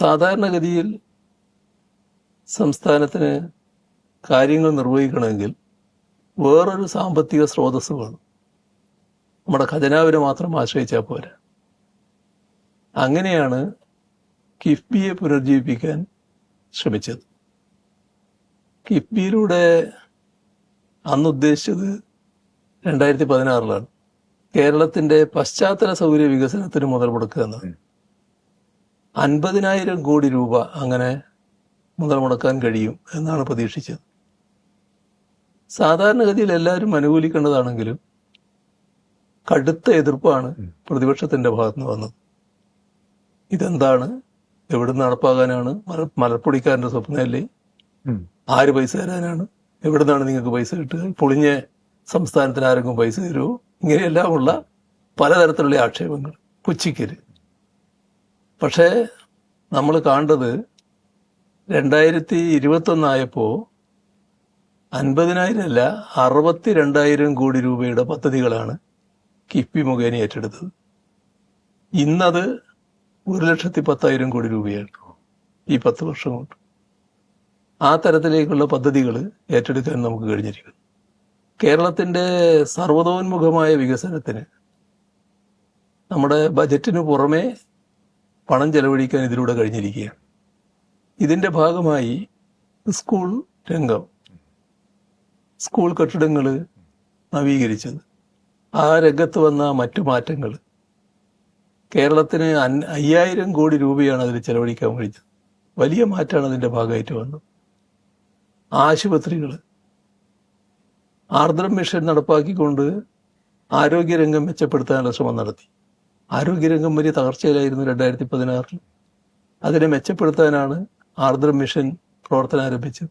സാധാരണഗതിയിൽ സംസ്ഥാനത്തിന് കാര്യങ്ങൾ നിർവഹിക്കണമെങ്കിൽ വേറൊരു സാമ്പത്തിക സ്രോതസ് വേണം. നമ്മുടെ ഖജനാവിനെ മാത്രം ആശ്രയിച്ചാൽ പോരാ. അങ്ങനെയാണ് കിഫ്ബിയെ പുനർജീവിപ്പിക്കാൻ ശ്രമിച്ചത്. കിഫ്ബിയിലൂടെ അന്ന് ഉദ്ദേശിച്ചത് 2016 കേരളത്തിന്റെ പശ്ചാത്തല സൗകര്യ വികസനത്തിന് മുതൽ മുടക്കുക എന്നത്. 50,000 കോടി രൂപ അങ്ങനെ മുതൽ മുടക്കാൻ കഴിയും എന്നാണ് പ്രതീക്ഷിച്ചത്. സാധാരണഗതിയിൽ എല്ലാവരും അനുകൂലിക്കേണ്ടതാണെങ്കിലും കടുത്ത എതിർപ്പാണ് പ്രതിപക്ഷത്തിന്റെ ഭാഗത്തുനിന്ന് വന്നത്. ഇതെന്താണ്? എവിടുന്ന് നടപ്പാകാനാണ്? മലപ്പൊടിക്കാരന്റെ സ്വപ്നമല്ലേ? ആര് പൈസ തരാനാണ്? എവിടുന്നാണ് നിങ്ങൾക്ക് പൈസ കിട്ടുക? പൊളിഞ്ഞ സംസ്ഥാനത്തിന് ആരെങ്കിലും പൈസ തരുമോ? ഇങ്ങനെയെല്ലാമുള്ള പലതരത്തിലുള്ള ആക്ഷേപങ്ങൾ, പുച്ഛിക്കല്. പക്ഷേ നമ്മൾ കാണേണ്ടത് 2021 50,000 അല്ല 62,000 കോടി രൂപയുടെ പദ്ധതികളാണ് കിഫ്ബി മുഖേന ഏറ്റെടുത്തത്. ഇന്നത് 1,10,000 കോടി രൂപയാണ് ഈ 10 വർഷം കൊണ്ട്. ആ തരത്തിലേക്കുള്ള പദ്ധതികൾ ഏറ്റെടുക്കാൻ നമുക്ക് കഴിഞ്ഞിരിക്കുന്നു. കേരളത്തിന്റെ സർവതോന്മുഖമായ വികസനത്തിന് നമ്മുടെ ബജറ്റിന് പുറമെ പണം ചെലവഴിക്കാൻ ഇതിലൂടെ കഴിഞ്ഞിരിക്കുകയാണ്. ഇതിന്റെ ഭാഗമായി സ്കൂൾ രംഗം, സ്കൂൾ കെട്ടിടങ്ങൾ നവീകരിച്ചത്, ആ രംഗത്ത് വന്ന മറ്റു മാറ്റങ്ങൾ, കേരളത്തിന് 5,000 കോടി രൂപയാണ് അതിൽ ചെലവഴിക്കാൻ കഴിഞ്ഞത്. വലിയ മാറ്റമാണ് അതിന്റെ ഭാഗമായിട്ട് വന്നത്. ആശുപത്രികൾ, ആർദ്രം മിഷൻ നടപ്പാക്കിക്കൊണ്ട് ആരോഗ്യരംഗം മെച്ചപ്പെടുത്താനുള്ള ശ്രമം നടത്തി. ആരോഗ്യരംഗം വലിയ തകർച്ചയിലായിരുന്നു 2016. അതിനെ മെച്ചപ്പെടുത്താനാണ് ആർദ്രം മിഷൻ പ്രവർത്തനം ആരംഭിച്ചത്.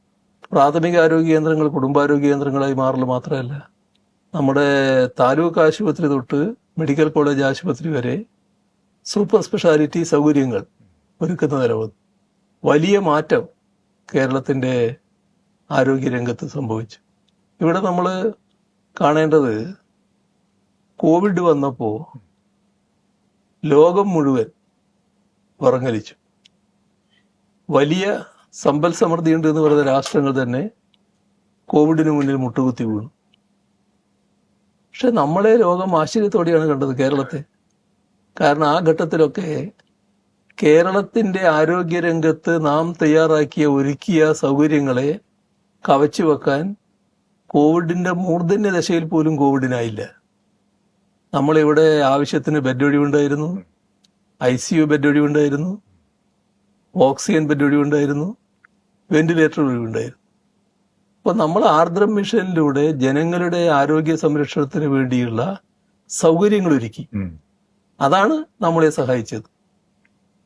പ്രാഥമിക ആരോഗ്യ കേന്ദ്രങ്ങൾ കുടുംബാരോഗ്യ കേന്ദ്രങ്ങളായി മാറൽ മാത്രമല്ല, നമ്മുടെ താലൂക്ക് ആശുപത്രി തൊട്ട് മെഡിക്കൽ കോളേജ് ആശുപത്രി വരെ സൂപ്പർ സ്പെഷ്യാലിറ്റി സൗകര്യങ്ങൾ ഒരുക്കുന്ന നിലവന്നു. വലിയ മാറ്റം കേരളത്തിന്റെ ആരോഗ്യരംഗത്ത് സംഭവിച്ചു. ഇവിടെ നമ്മൾ കാണേണ്ടത്, കോവിഡ് വന്നപ്പോൾ ലോകം മുഴുവൻ വിറങ്ങലിച്ചു. വലിയ സമ്പൽ സമൃദ്ധി ഉണ്ട് എന്ന് പറയുന്ന രാഷ്ട്രങ്ങൾ തന്നെ കോവിഡിന് മുന്നിൽ മുട്ടുകുത്തി വീണു. പക്ഷെ നമ്മളെ ലോകം ആശ്ചര്യത്തോടെയാണ് കണ്ടത്, കേരളത്തെ. കാരണം ആ ഘട്ടത്തിലൊക്കെ കേരളത്തിന്റെ ആരോഗ്യരംഗത്ത് നാം ഒരുക്കിയ സൗകര്യങ്ങളെ കവച്ചു വെക്കാൻ കോവിഡിന്റെ മൂർധന്യ ദശയിൽ പോലും കോവിഡിനായില്ല. നമ്മളിവിടെ ആവശ്യത്തിന് ബെഡ് ഒഴിവുണ്ടായിരുന്നു, ICU ബെഡ് ഒഴിവുണ്ടായിരുന്നു, ഓക്സിജൻ ബെഡ് ഒഴിവുണ്ടായിരുന്നു, വെന്റിലേറ്റർ ഒഴിവുണ്ടായിരുന്നു. അപ്പൊ നമ്മൾ ആർദ്രം മിഷനിലൂടെ ജനങ്ങളുടെ ആരോഗ്യ സംരക്ഷണത്തിന് വേണ്ടിയുള്ള സൗകര്യങ്ങൾ ഒരുക്കി. അതാണ് നമ്മളെ സഹായിച്ചത്.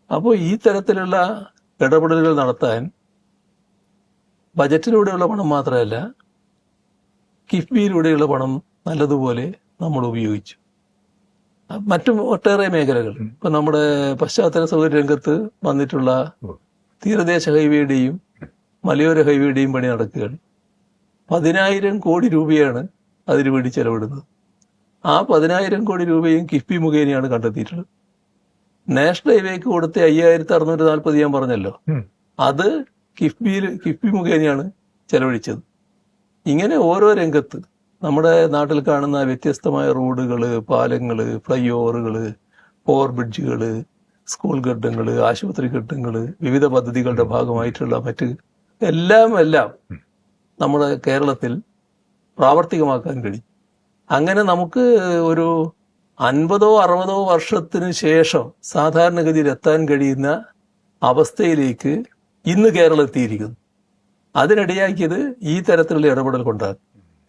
അപ്പോൾ ഈ തരത്തിലുള്ള ഇടപെടലുകൾ നടത്താൻ ബജറ്റിലൂടെയുള്ള പണം മാത്രമല്ല, കിഫ്ബിയിലൂടെയുള്ള പണം നല്ലതുപോലെ നമ്മൾ ഉപയോഗിച്ചു. മറ്റും ഒട്ടേറെ മേഖലകൾ, ഇപ്പൊ നമ്മുടെ പശ്ചാത്തല സൗകര്യ രംഗത്ത് വന്നിട്ടുള്ള തീരദേശ ഹൈവേയുടെയും മലയോര ഹൈവേയുടെയും പണി നടക്കുകയാണ്. 10,000 കോടി രൂപയാണ് അതിനുവേണ്ടി ചെലവിടുന്നത്. ആ 10,000 കോടി രൂപയും കിഫ്ബി മുഖേനയാണ് കണ്ടെത്തിയിട്ടുള്ളത്. നാഷണൽ ഹൈവേക്ക് കൊടുത്ത 5,640 ഞാൻ പറഞ്ഞല്ലോ, അത് കിഫ്ബി മുഖേനയാണ് ചെലവഴിച്ചത്. ഇങ്ങനെ ഓരോ രംഗത്ത് നമ്മുടെ നാട്ടിൽ കാണുന്ന വ്യത്യസ്തമായ റോഡുകൾ, പാലങ്ങൾ, ഫ്ലൈ ഓവറുകൾ, ഓവർ ബ്രിഡ്ജുകൾ, സ്കൂൾ കെട്ടിടങ്ങൾ, ആശുപത്രി കെട്ടിടങ്ങൾ, വിവിധ പദ്ധതികളുടെ ഭാഗമായിട്ടുള്ള മറ്റ് എല്ലാം നമ്മുടെ കേരളത്തിൽ പ്രാവർത്തികമാക്കാൻ കഴിയും. അങ്ങനെ നമുക്ക് ഒരു 50-60 വർഷത്തിന് ശേഷം സാധാരണഗതിയിൽ എത്താൻ കഴിയുന്ന അവസ്ഥയിലേക്ക് ഇന്ന് കേരളം എത്തിയിരിക്കുന്നു. അതിനിടയാക്കിയത് ഈ തരത്തിലുള്ള ഇടപെടൽ കൊണ്ടാണ്.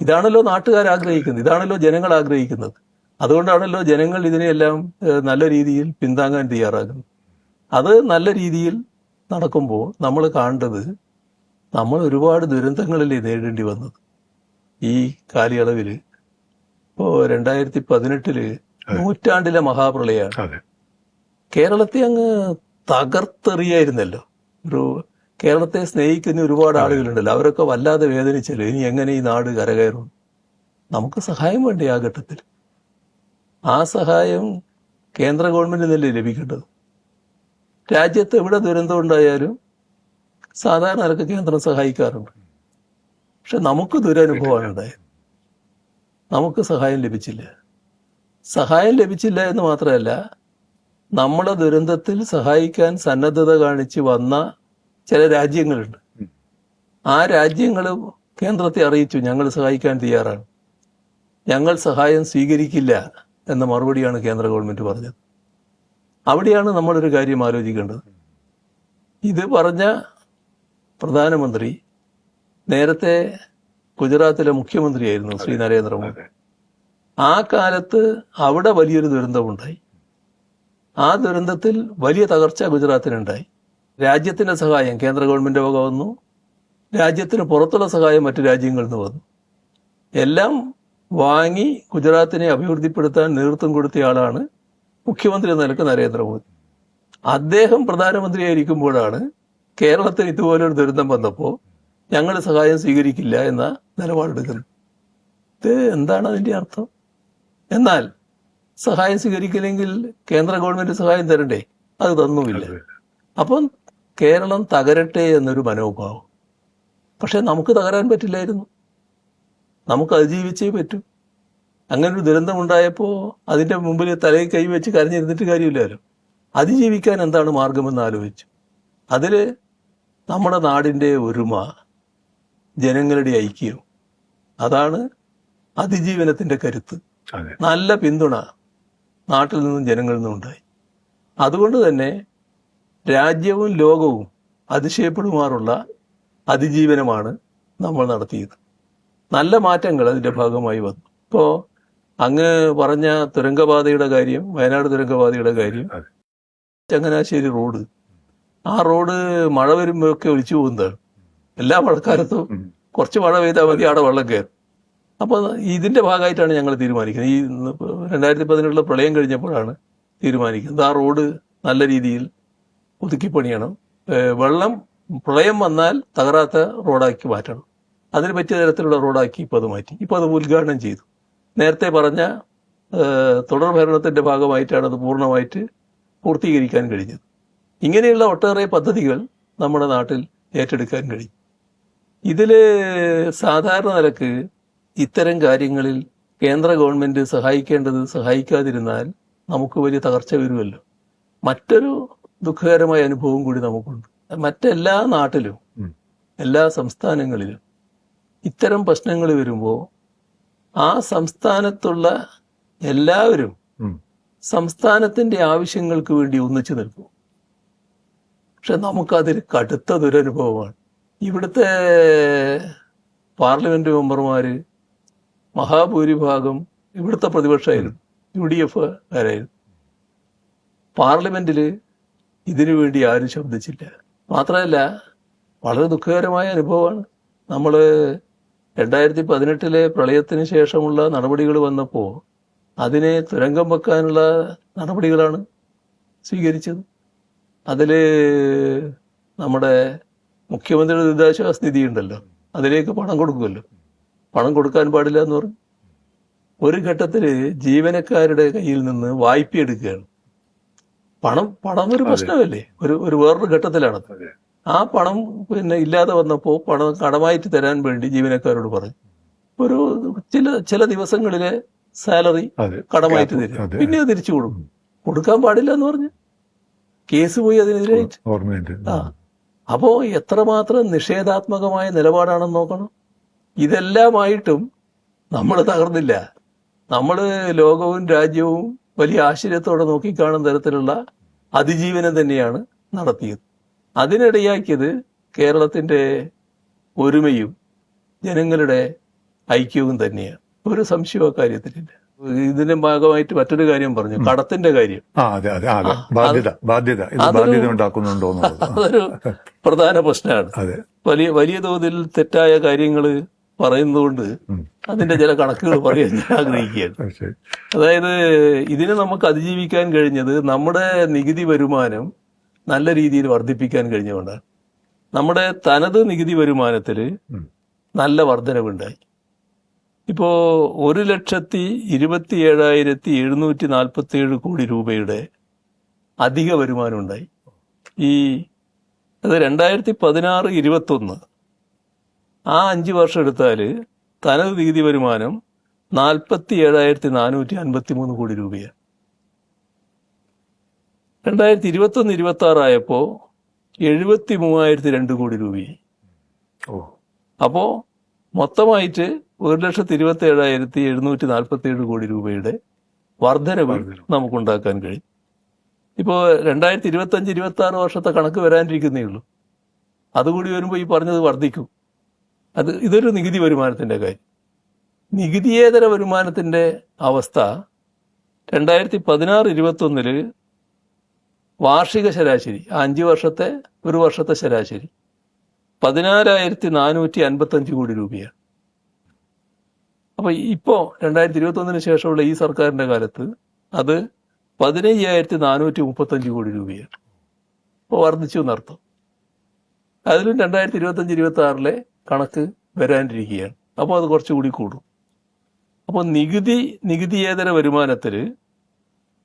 ഇതാണല്ലോ നാട്ടുകാർ ആഗ്രഹിക്കുന്നത്, ഇതാണല്ലോ ജനങ്ങൾ ആഗ്രഹിക്കുന്നത്. അതുകൊണ്ടാണല്ലോ ജനങ്ങൾ ഇതിനെയെല്ലാം നല്ല രീതിയിൽ പിന്താങ്ങാൻ തയ്യാറാകുന്നത്. അത് നല്ല രീതിയിൽ നടക്കുമ്പോൾ നമ്മൾ കാണേണ്ടത്, നമ്മൾ ഒരുപാട് ദുരന്തങ്ങളല്ലേ നേരിടേണ്ടി വന്നത് ഈ കാലയളവിൽ. ഇപ്പോ 2018 നൂറ്റാണ്ടിലെ മഹാപ്രളയമാണ്. കേരളത്തെ അങ്ങ് തകർത്തെറിയായിരുന്നല്ലോ. കേരളത്തെ സ്നേഹിക്കുന്ന ഒരുപാട് ആളുകളുണ്ടല്ലോ, അവരൊക്കെ വല്ലാതെ വേദനിച്ചല്ലോ. ഇനി എങ്ങനെ ഈ നാട് കരകയറും? നമുക്ക് സഹായം വേണ്ടേ ആ ഘട്ടത്തിൽ? ആ സഹായം കേന്ദ്ര ഗവൺമെന്റിൽ നിന്നല്ലേ ലഭിക്കേണ്ടത്? രാജ്യത്ത് എവിടെ ദുരന്തം ഉണ്ടായാലും സാധാരണ നിലക്ക് കേന്ദ്രം സഹായിക്കാറുണ്ട്. പക്ഷെ നമുക്ക് ദുരനുഭവമാണ് ഉണ്ടായത്. നമുക്ക് സഹായം ലഭിച്ചില്ല. സഹായം ലഭിച്ചില്ല എന്ന് മാത്രമല്ല, നമ്മളെ ദുരന്തത്തിൽ സഹായിക്കാൻ സന്നദ്ധത കാണിച്ച് വന്ന ചില രാജ്യങ്ങളുണ്ട്. ആ രാജ്യങ്ങൾ കേന്ദ്രത്തെ അറിയിച്ചു, ഞങ്ങൾ സഹായിക്കാൻ തയ്യാറാണ്, ഞങ്ങൾ സഹായം സ്വീകരിക്കില്ല എന്ന മറുപടിയാണ് കേന്ദ്ര ഗവൺമെന്റ് പറഞ്ഞത്. അവിടെയാണ് നമ്മളൊരു കാര്യം ആലോചിക്കേണ്ടത്. ഇത് പറഞ്ഞ പ്രധാനമന്ത്രി നേരത്തെ ഗുജറാത്തിലെ മുഖ്യമന്ത്രിയായിരുന്നു ശ്രീ നരേന്ദ്രമോദി. ആ കാലത്ത് അവിടെ വലിയൊരു ദുരന്തമുണ്ടായി. ആ ദുരന്തത്തിൽ വലിയ തകർച്ച ഗുജറാത്തിനുണ്ടായി. രാജ്യത്തിന്റെ സഹായം കേന്ദ്ര ഗവൺമെന്റ് വക വന്നു, രാജ്യത്തിന് പുറത്തുള്ള സഹായം മറ്റു രാജ്യങ്ങളിൽ നിന്ന് വന്നു. എല്ലാം വാങ്ങി ഗുജറാത്തിനെ അഭിവൃദ്ധിപ്പെടുത്താൻ നേതൃത്വം കൊടുത്തയാളാണ് മുഖ്യമന്ത്രി എന്ന നിലക്ക് നരേന്ദ്രമോദി. അദ്ദേഹം പ്രധാനമന്ത്രിയായിരിക്കുമ്പോഴാണ് കേരളത്തിൽ ഇതുപോലൊരു ദുരന്തം വന്നപ്പോൾ ഞങ്ങൾ സഹായം സ്വീകരിക്കില്ല എന്ന നിലപാടെടുക്കുന്നത്. ഇത് എന്താണ് അതിന്റെ അർത്ഥം? എന്നാൽ സഹായം സ്വീകരിക്കില്ലെങ്കിൽ കേന്ദ്ര ഗവൺമെന്റ് സഹായം തരണ്ടേ? അത് തന്നുമില്ല. അപ്പം കേരളം തകരട്ടെ എന്നൊരു മനോഭാവം. പക്ഷെ നമുക്ക് തകരാൻ പറ്റില്ലായിരുന്നു, നമുക്ക് അതിജീവിച്ചേ പറ്റൂ. അങ്ങനെ ഒരു ദുരന്തം ഉണ്ടായപ്പോൾ അതിന്റെ മുമ്പിൽ തലയിൽ കൈവച്ച് കരഞ്ഞിരുന്നിട്ട് കാര്യമില്ലല്ലോ. അതിജീവിക്കാൻ എന്താണ് മാർഗമെന്ന് ആലോചിച്ചു. അതിൽ നമ്മുടെ നാടിന്റെ ഒരുമ, ജനങ്ങളുടെ ഐക്യം, അതാണ് അതിജീവനത്തിന്റെ കരുത്ത്. നല്ല പിന്തുണ നാട്ടിൽ നിന്നും ജനങ്ങളിൽ നിന്നും ഉണ്ടായി. അതുകൊണ്ട് തന്നെ രാജ്യവും ലോകവും അതിശയപ്പെടുമാറുള്ള അതിജീവനമാണ് നമ്മൾ നടത്തിയത്. നല്ല മാറ്റങ്ങൾ അതിന്റെ ഭാഗമായി വന്നു. ഇപ്പോ അങ്ങ് പറഞ്ഞ തുരങ്കപാതയുടെ കാര്യം, വയനാട് തുരങ്കപാതയുടെ കാര്യം, ചങ്ങനാശ്ശേരി റോഡ്, ആ റോഡ് മഴ വരുമ്പോഴൊക്കെ ഒലിച്ചു പോകുന്നതാണ്. എല്ലാ മഴക്കാലത്തും കുറച്ച് മഴ പെയ്താൽ മതി, അവിടെ വെള്ളം കയറും. അപ്പോൾ ഇതിന്റെ ഭാഗമായിട്ടാണ് ഞങ്ങൾ തീരുമാനിക്കുന്നത്. ഈ 2018 പ്രളയം കഴിഞ്ഞപ്പോഴാണ് തീരുമാനിക്കുന്നത്, ആ റോഡ് നല്ല രീതിയിൽ പുതുക്കിപ്പണിയണം, വെള്ളം പ്രളയം വന്നാൽ തകരാത്ത റോഡാക്കി മാറ്റണം. അതിന് പറ്റിയ തരത്തിലുള്ള റോഡാക്കി ഇപ്പോൾ അത് മാറ്റി. ഇപ്പോൾ അത് ഉദ്ഘാടനം ചെയ്തു. നേരത്തെ പറഞ്ഞ തുടർ ഭരണത്തിന്റെ ഭാഗമായിട്ടാണ് അത് പൂർണ്ണമായിട്ട് പൂർത്തീകരിക്കാൻ കഴിഞ്ഞത്. ഇങ്ങനെയുള്ള ഒട്ടേറെ പദ്ധതികൾ നമ്മുടെ നാട്ടിൽ ഏറ്റെടുക്കാൻ കഴിയും. ഇതില് സാധാരണ നിലക്ക് ഇത്തരം കാര്യങ്ങളിൽ കേന്ദ്ര ഗവൺമെന്റ് സഹായിക്കേണ്ടത് സഹായിക്കാതിരുന്നാൽ നമുക്ക് വലിയ തകർച്ച വരുമല്ലോ. മറ്റൊരു ദുഃഖകരമായ അനുഭവം കൂടി നമുക്കുണ്ട്. മറ്റെല്ലാ നാട്ടിലും എല്ലാ സംസ്ഥാനങ്ങളിലും ഇത്തരം പ്രശ്നങ്ങൾ വരുമ്പോൾ ആ സംസ്ഥാനത്തുള്ള എല്ലാവരും സംസ്ഥാനത്തിന്റെ ആവശ്യങ്ങൾക്ക് വേണ്ടി ഒന്നിച്ചു നിൽക്കും. പക്ഷെ നമുക്കതൊരു കടുത്ത ദുരനുഭവമാണ്. ഇവിടുത്തെ പാർലമെന്റ് മെമ്പർമാര് മഹാഭൂരിഭാഗം ഇവിടുത്തെ പ്രതിപക്ഷമായിരുന്നു, UDF ആരായിരുന്നു. പാർലമെന്റിൽ ഇതിനു വേണ്ടി ആരും ശബ്ദിച്ചില്ല. മാത്രമല്ല, വളരെ ദുഃഖകരമായ അനുഭവമാണ്. നമ്മൾ 2018 പ്രളയത്തിന് ശേഷമുള്ള നടപടികൾ വന്നപ്പോൾ അതിനെ തുരങ്കം വെക്കാനുള്ള നടപടികളാണ് സ്വീകരിച്ചത്. അതിൽ നമ്മുടെ മുഖ്യമന്ത്രിയുടെ ദുരിതാശ്വാസ നിധി ഉണ്ടല്ലോ, അതിലേക്ക് പണം കൊടുക്കുമല്ലോ. പണം കൊടുക്കാൻ പാടില്ല എന്ന് പറഞ്ഞു. ഒരു ഘട്ടത്തിൽ ജീവനക്കാരുടെ കയ്യിൽ നിന്ന് വായ്പ എടുക്കുകയാണ്. പണം ഒരു പ്രശ്നമല്ലേ, ഒരു വേറൊരു ഘട്ടത്തിലാണ്. ആ പണം ഇല്ലാതെ വന്നപ്പോൾ പണം കടമായിട്ട് തരാൻ വേണ്ടി ജീവനക്കാരോട് പറഞ്ഞു. ഒരു ചില ദിവസങ്ങളിലെ സാലറി കടമായിട്ട് തരും, പിന്നെ അത് തിരിച്ചു കൊടുക്കാൻ പാടില്ല എന്ന് പറഞ്ഞു. കേസ് പോയി അതിനെതിരായിട്ട്. അപ്പോ എത്രമാത്രം നിഷേധാത്മകമായ നിലപാടാണെന്ന് നോക്കണം. ഇതെല്ലാമായിട്ടും നമ്മൾ തകർന്നില്ല. നമ്മൾ ലോകവും രാജ്യവും വലിയ ആശ്ചര്യത്തോടെ നോക്കിക്കാണുന്ന തരത്തിലുള്ള അതിജീവനം തന്നെയാണ് നടത്തിയത്. അതിനിടയാക്കിയത് കേരളത്തിന്റെ ഒരുമയും ജനങ്ങളുടെ ഐക്യവും തന്നെയാണ്. ഒരു സംശയവും അക്കാര്യത്തിലില്ല. ഇതിന്റെ ഭാഗമായിട്ട് മറ്റൊരു കാര്യം പറഞ്ഞു, കടത്തിന്റെ കാര്യം. അതൊരു പ്രധാന പ്രശ്നമാണ്. വലിയ തോതിൽ തെറ്റായ കാര്യങ്ങൾ പറയുന്നതുകൊണ്ട് അതിന്റെ ചില കണക്കുകൾ പറയാൻ ഞാൻ ആഗ്രഹിക്കുകയാണ്. അതായത് ഇതിനെ നമുക്ക് അതിജീവിക്കാൻ കഴിഞ്ഞത് നമ്മുടെ നികുതി വരുമാനം നല്ല രീതിയിൽ വർദ്ധിപ്പിക്കാൻ കഴിഞ്ഞുകൊണ്ടാണ്. നമ്മുടെ തനത് നികുതി വരുമാനത്തിൽ നല്ല വർധനവുണ്ടായി. ഇപ്പോ 1,27,747 കോടി രൂപയുടെ അധിക വരുമാനം ഉണ്ടായി. അത് 2016-21 ആ 5 വർഷം എടുത്താൽ തനത് നികുതി വരുമാനം 47,453 കോടി രൂപയാണ്. 2021-26 ആയപ്പോ 73,002 കോടി രൂപയായി. അപ്പോ മൊത്തമായിട്ട് 1,27,747 കോടി രൂപയുടെ വർധനവ് നമുക്കുണ്ടാക്കാൻ കഴിയും. ഇപ്പോ 2025-26 വർഷത്തെ കണക്ക് വരാനിരിക്കുന്നേ ഉള്ളൂ. അതുകൂടി വരുമ്പോൾ ഈ പറഞ്ഞത് വർദ്ധിക്കും. ഇതൊരു നികുതി വരുമാനത്തിന്റെ കാര്യം. നികുതിയേതര വരുമാനത്തിന്റെ അവസ്ഥ 2016-21 വാർഷിക ശരാശരി 5 വർഷത്തെ ഒരു വർഷത്തെ ശരാശരി 14,455 കോടി രൂപയാണ്. അപ്പൊ ഇപ്പോ 2021 ശേഷമുള്ള ഈ സർക്കാരിന്റെ കാലത്ത് അത് 15,435 കോടി രൂപയാണ്. അപ്പോൾ വർദ്ധിച്ചു എന്നർത്ഥം. അതിലും 2025-26 കണക്ക് വരാനിരിക്കുകയാണ്. അപ്പോൾ അത് കുറച്ചുകൂടി കൂടും. അപ്പോൾ നികുതിയേതര വരുമാനത്തിൽ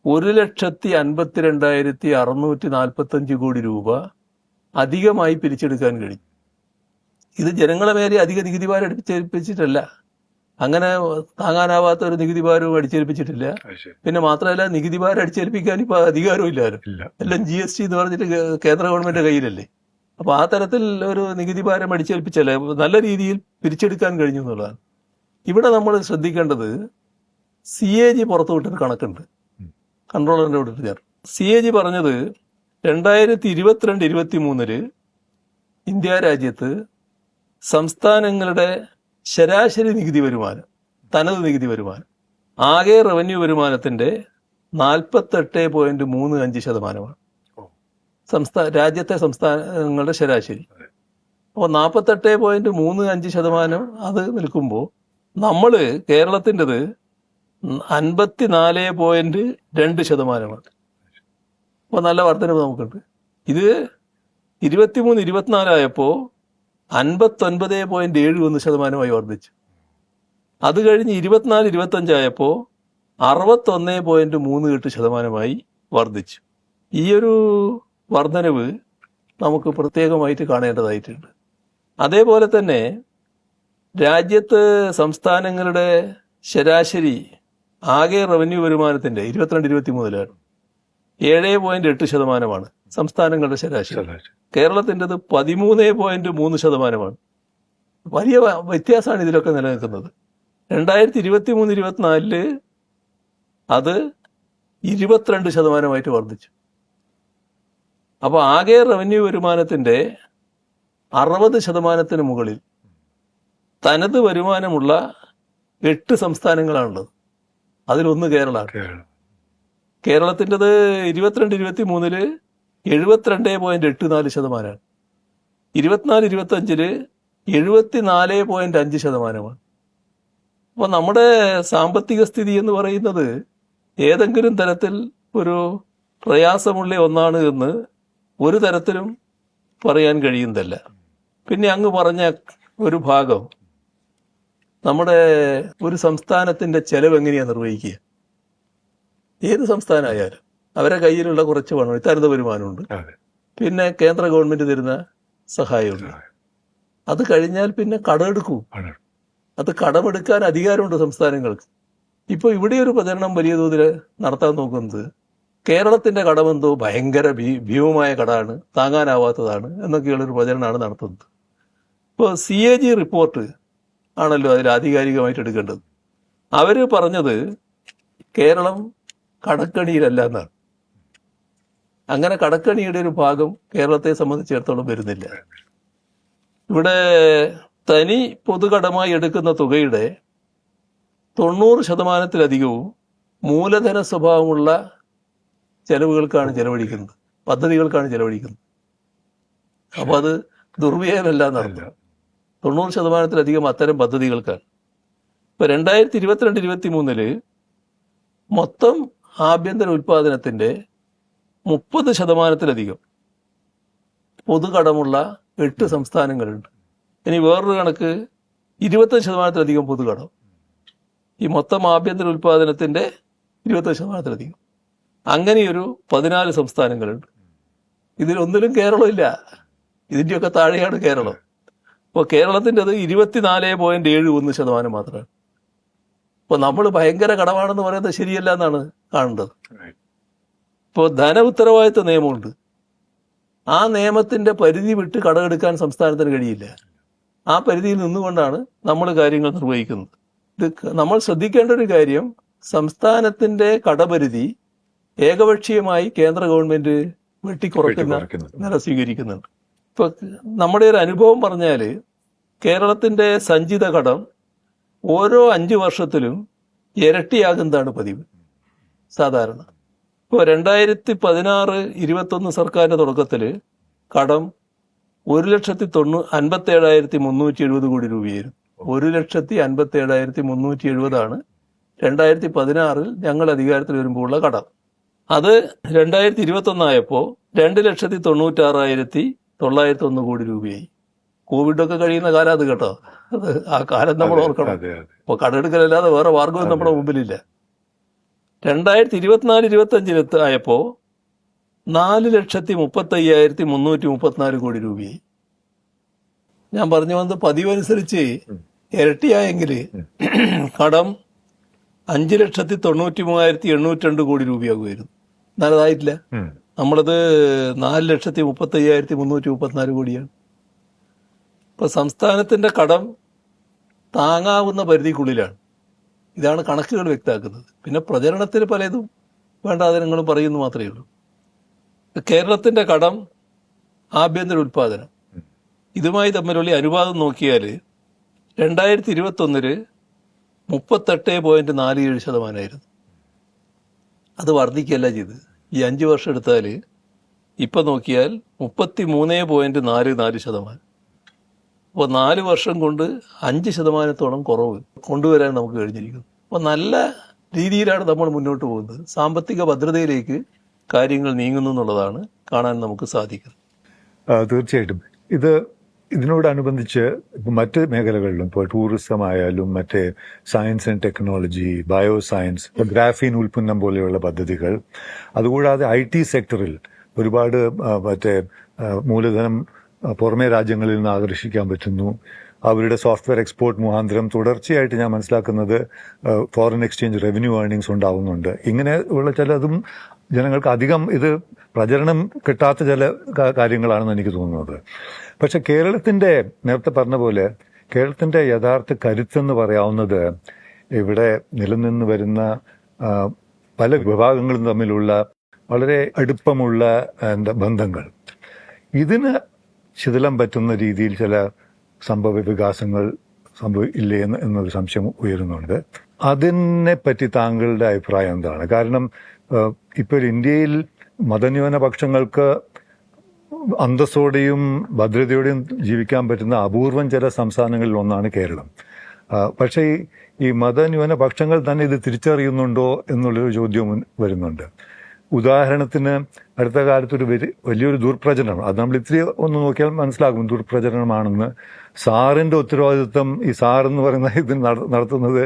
1,52,645 കോടി രൂപ അധികമായി പിരിച്ചെടുക്കാൻ കഴിയും. ഇത് ജനങ്ങളെ മേലെ അധിക നികുതി ഭാരം അടിച്ചേൽപ്പിച്ചിട്ടല്ല. അങ്ങനെ താങ്ങാനാവാത്ത ഒരു നികുതി ഭാരവും അടിച്ചേൽപ്പിച്ചിട്ടില്ല. പിന്നെ മാത്രമല്ല, നികുതി ഭാരം അടിച്ചേൽപ്പിക്കാൻ ഇപ്പൊ അധികാരവും ഇല്ലാലും എല്ലാം GST എന്ന് പറഞ്ഞിട്ട് കേന്ദ്ര ഗവൺമെന്റ് കയ്യിലല്ലേ. അപ്പൊ ആ തരത്തിൽ ഒരു നികുതി ഭാരം അടിച്ചേൽപ്പിച്ചല്ലേ നല്ല രീതിയിൽ പിരിച്ചെടുക്കാൻ കഴിഞ്ഞു എന്നുള്ളതാണ്. ഇവിടെ നമ്മൾ ശ്രദ്ധിക്കേണ്ടത് CAG പുറത്തുവിട്ടൊരു കണക്കുണ്ട്, കൺട്രോളറിന്റെ ഓഡിറ്റർ. CAG പറഞ്ഞത് 2022-23 ഇന്ത്യ രാജ്യത്ത് സംസ്ഥാനങ്ങളുടെ ശരാശരി നികുതി വരുമാനം, തനത് നികുതി വരുമാനം ആകെ റവന്യൂ വരുമാനത്തിന്റെ 48.35%. രാജ്യത്തെ സംസ്ഥാനങ്ങളുടെ ശരാശരി. അപ്പോൾ 48.35% അത് നിൽക്കുമ്പോൾ നമ്മള് കേരളത്തിൻ്റെത് 54.2%. അപ്പോൾ നല്ല വർധനവ് നമുക്കുണ്ട്. ഇത് 23-24 ആയപ്പോൾ 59.71% വർദ്ധിച്ചു. അത് കഴിഞ്ഞ് 24-25 ആയപ്പോൾ 61.38% വർദ്ധിച്ചു. ഈ ഒരു വർധനവ് നമുക്ക് പ്രത്യേകമായിട്ട് കാണേണ്ടതായിട്ടുണ്ട്. അതേപോലെ തന്നെ രാജ്യത്ത് സംസ്ഥാനങ്ങളുടെ ശരാശരി ആകെ റവന്യൂ വരുമാനത്തിന്റെ 22-23 7.8% സംസ്ഥാനങ്ങളുടെ ശരാശരി. കേരളത്തിൻ്റെത് 13.3%. വലിയ വ്യത്യാസമാണ് ഇതിലൊക്കെ നിലനിൽക്കുന്നത്. 2023-24 അത് 22% വർദ്ധിച്ചു. അപ്പോൾ ആകെ റവന്യൂ വരുമാനത്തിന്റെ 60% മുകളിൽ തനത് വരുമാനമുള്ള 8 സംസ്ഥാനങ്ങളാണുള്ളത്. അതിലൊന്ന് കേരളമാണ്. കേരളത്തിൻ്റെത് 22-23 72.84%. 24-25 74.5%. അപ്പോൾ നമ്മുടെ സാമ്പത്തിക സ്ഥിതി എന്ന് പറയുന്നത് ഏതെങ്കിലും തരത്തിൽ ഒരു പ്രയാസമുള്ള ഒന്നാണ് എന്ന് ഒരു തരത്തിലും പറയാൻ കഴിയുന്നതല്ല. പിന്നെ അങ്ങ് പറഞ്ഞ ഒരു ഭാഗം, നമ്മുടെ ഒരു സംസ്ഥാനത്തിന്റെ ചെലവ് എങ്ങനെയാണ് നിർവഹിക്കുക? ഏത് സംസ്ഥാനമായാലും അവരെ കയ്യിലുള്ള കുറച്ച് പണം, തനത് വരുമാനമുണ്ട്, പിന്നെ കേന്ദ്ര ഗവൺമെന്റ് തരുന്ന സഹായമുണ്ട്. അത് കഴിഞ്ഞാൽ പിന്നെ കടമെടുക്കൂ. അത് കടമെടുക്കാൻ അധികാരമുണ്ട് സംസ്ഥാനങ്ങൾക്ക്. ഇപ്പോൾ ഇവിടെ ഒരു പ്രചരണം വലിയ തോതിൽ നടത്താൻ നോക്കുന്നത് കേരളത്തിന്റെ കടമെന്തോ ഭയങ്കര ഭീമമായ കടമാണ്, താങ്ങാനാവാത്തതാണ് എന്നൊക്കെയുള്ളൊരു പ്രചരണമാണ് നടത്തുന്നത്. ഇപ്പോൾ CAG റിപ്പോർട്ട് ആണല്ലോ അതിൽ ആധികാരികമായിട്ട് എടുക്കേണ്ടത്. അവര് പറഞ്ഞത് കേരളം കടക്കണിയിലല്ല എന്നാണ്. അങ്ങനെ കടക്കണിയുടെ ഒരു ഭാഗം കേരളത്തെ സംബന്ധിച്ചിടത്തോളം വരുന്നില്ല. ഇവിടെ തനി പൊതുകടമായി എടുക്കുന്ന തുകയുടെ 90%-ലധികവും മൂലധന സ്വഭാവമുള്ള ചെലവുകൾക്കാണ് ചെലവഴിക്കുന്നത്, പദ്ധതികൾക്കാണ് ചെലവഴിക്കുന്നത്. അപ്പൊ അത് ദുർവ്യയമല്ല എന്നർത്ഥം. 90%-ലധികം അത്തരം പദ്ധതികൾക്കാണ്. ഇപ്പൊ 2022-23 മൊത്തം ആഭ്യന്തര ഉൽപാദനത്തിന്റെ 30%-ലധികം പൊതുകടമുള്ള 8 സംസ്ഥാനങ്ങളുണ്ട്. ഇനി വേറൊരു കണക്ക് 25%-ലധികം പൊതുകടം. ഈ മൊത്തം ആഭ്യന്തര ഉൽപാദനത്തിന്റെ 25%-ലധികം. അങ്ങനെയൊരു 14 സംസ്ഥാനങ്ങളുണ്ട്. ഇതിലൊന്നിലും കേരളമില്ല. ഇതിൻ്റെയൊക്കെ താഴെയാണ് കേരളം. അപ്പോൾ കേരളത്തിൻ്റെത് 24.71% മാത്രമാണ്. അപ്പോൾ നമ്മൾ ഭയങ്കര കടമാണെന്ന് പറയുന്നത് ശരിയല്ല എന്നാണ് കാണേണ്ടത്. ഇപ്പോൾ ധന ഉത്തരവാദിത്വ നിയമമുണ്ട്. ആ നിയമത്തിന്റെ പരിധി വിട്ട് കടമെടുക്കാൻ സംസ്ഥാനത്തിന് കഴിയില്ല. ആ പരിധിയിൽ നിന്നുകൊണ്ടാണ് നമ്മൾ കാര്യങ്ങൾ നിർവഹിക്കുന്നത്. ഇത് നമ്മൾ ശ്രദ്ധിക്കേണ്ട ഒരു കാര്യം, സംസ്ഥാനത്തിന്റെ കടപരിധി ഏകപക്ഷീയമായി കേന്ദ്ര ഗവൺമെന്റ് വെട്ടിക്കുറക്കുന്ന നില സ്വീകരിക്കുന്നുണ്ട്. ഇപ്പൊ നമ്മുടെ ഒരു അനുഭവം പറഞ്ഞാല് കേരളത്തിന്റെ സഞ്ചിത കടം ഓരോ 5 വർഷത്തിലും ഇരട്ടിയാകുന്നതാണ് പതിവ് സാധാരണ. ഇപ്പോൾ 2016-21 സർക്കാരിന്റെ തുടക്കത്തില് കടം 1,57,370 കോടി രൂപയായിരുന്നു. 1,57,370 2016 ഞങ്ങൾ അധികാരത്തിൽ വരുമ്പോഴുള്ള കടം. അത് 2021 ആയപ്പോൾ 2,96,901 കോടി രൂപയായി. കോവിഡൊക്കെ കഴിയുന്ന കാലം അത് കേട്ടോ. അത് ആ കാലം നമ്മൾ ഓർക്കണം. അപ്പൊ കടമെടുക്കലല്ലാതെ വേറെ മാർഗവും നമ്മുടെ മുമ്പിലില്ല. 2024-25 ആയപ്പോ 4,35,334 കോടി രൂപയായി. ഞാൻ പറഞ്ഞു വന്നത് പതിവനുസരിച്ച് ഇരട്ടിയായെങ്കിൽ കടം 5,93,802 കോടി രൂപയാകുമായിരുന്നു. എന്നാലതായിട്ടില്ല. നമ്മളത് 4,35,334 കോടിയാണ്. ഇപ്പൊ സംസ്ഥാനത്തിന്റെ കടം താങ്ങാവുന്ന പരിധിക്കുള്ളിലാണ്. ഇതാണ് കണക്കുകൾ വ്യക്തമാക്കുന്നത്. പിന്നെ പ്രചരണത്തിൽ പലതും വേണ്ടാതനങ്ങളും പറയുന്നു മാത്രമേ ഉള്ളൂ. കേരളത്തിന്റെ കടം, ആഭ്യന്തര ഉൽപാദനം ഇതുമായി തമ്മിലുള്ള അനുപാതം നോക്കിയാൽ 2021 38.47%. അത് വർദ്ധിക്കുകയല്ല ചെയ്ത്. ഈ 5 വർഷം എടുത്താൽ ഇപ്പം നോക്കിയാൽ 33.44%. അപ്പോൾ 4 വർഷം കൊണ്ട് 5% കുറവ് കൊണ്ടുവരാൻ നമുക്ക് കഴിഞ്ഞിരിക്കുന്നു. അപ്പോൾ നല്ല രീതിയിലാണ് നമ്മൾ മുന്നോട്ട് പോകുന്നത്. സാമ്പത്തിക ഭദ്രതയിലേക്ക് കാര്യങ്ങൾ നീങ്ങുന്നു എന്നുള്ളതാണ് കാണാൻ നമുക്ക് സാധിക്കുന്നത്.
തീർച്ചയായിട്ടും ഇതിനോടനുബന്ധിച്ച് മറ്റ് മേഖലകളിലും ഇപ്പോൾ ടൂറിസം ആയാലും മറ്റേ science and technology, bio science, graphene ഉൽപ്പന്നം പോലെയുള്ള പദ്ധതികൾ, അതുകൂടാതെ IT സെക്ടറിൽ ഒരുപാട് മറ്റേ മൂലധനം പുറമേ രാജ്യങ്ങളിൽ നിന്ന് ആകർഷിക്കാൻ പറ്റുന്നു. അവരുടെ സോഫ്റ്റ്വെയർ എക്സ്പോർട്ട് മുഖാന്തരം തുടർച്ചയായിട്ട് ഞാൻ മനസ്സിലാക്കുന്നത് ഫോറിൻ എക്സ്ചേഞ്ച് റവന്യൂ ഏർണിങ്സ് ഉണ്ടാവുന്നുണ്ട്. ഇങ്ങനെ ഉള്ള ചിലതും ജനങ്ങൾക്ക് അധികം ഇത് പ്രചരണം കിട്ടാത്ത ചില കാര്യങ്ങളാണെന്ന് എനിക്ക് തോന്നുന്നത്. പക്ഷെ കേരളത്തിന്റെ, നേരത്തെ പറഞ്ഞ പോലെ, കേരളത്തിന്റെ യഥാർത്ഥ കരുത്തെന്ന് പറയാവുന്നത് ഇവിടെ നിലനിന്ന് വരുന്ന പല വിഭാഗങ്ങളും തമ്മിലുള്ള വളരെ അടുപ്പമുള്ള ബന്ധങ്ങൾ. ഇതിന് ശിഥിലം പറ്റുന്ന രീതിയിൽ ചില സംഭവ വികാസങ്ങൾ ഇല്ലേ എന്നൊരു സംശയം ഉയരുന്നുണ്ട്. അതിനെ പറ്റി താങ്കളുടെ അഭിപ്രായം എന്താണ്? കാരണം ഇപ്പോൾ ഇന്ത്യയിൽ മതന്യൂനപക്ഷങ്ങൾക്ക് അന്തസ്സോടെയും ഭദ്രതയോടെയും ജീവിക്കാൻ പറ്റുന്ന അപൂർവം ചില സംസ്ഥാനങ്ങളിൽ ഒന്നാണ് കേരളം. പക്ഷേ ഈ മതന്യൂനപക്ഷങ്ങൾ തന്നെ ഇത് തിരിച്ചറിയുന്നുണ്ടോ എന്നുള്ളൊരു ചോദ്യം വരുന്നുണ്ട്. ഉദാഹരണത്തിന് അടുത്ത കാലത്തൊരു വലിയൊരു ദുർപ്രചരണം, അത് നമ്മൾ ഇത്തിരി ഒന്ന് നോക്കിയാൽ മനസ്സിലാകും ദുർപ്രചരണമാണെന്ന്. സാറിന്റെ ഉത്തരവാദിത്വം ഈ സാറെന്ന് പറയുന്ന ഇത് നടത്തുന്നത്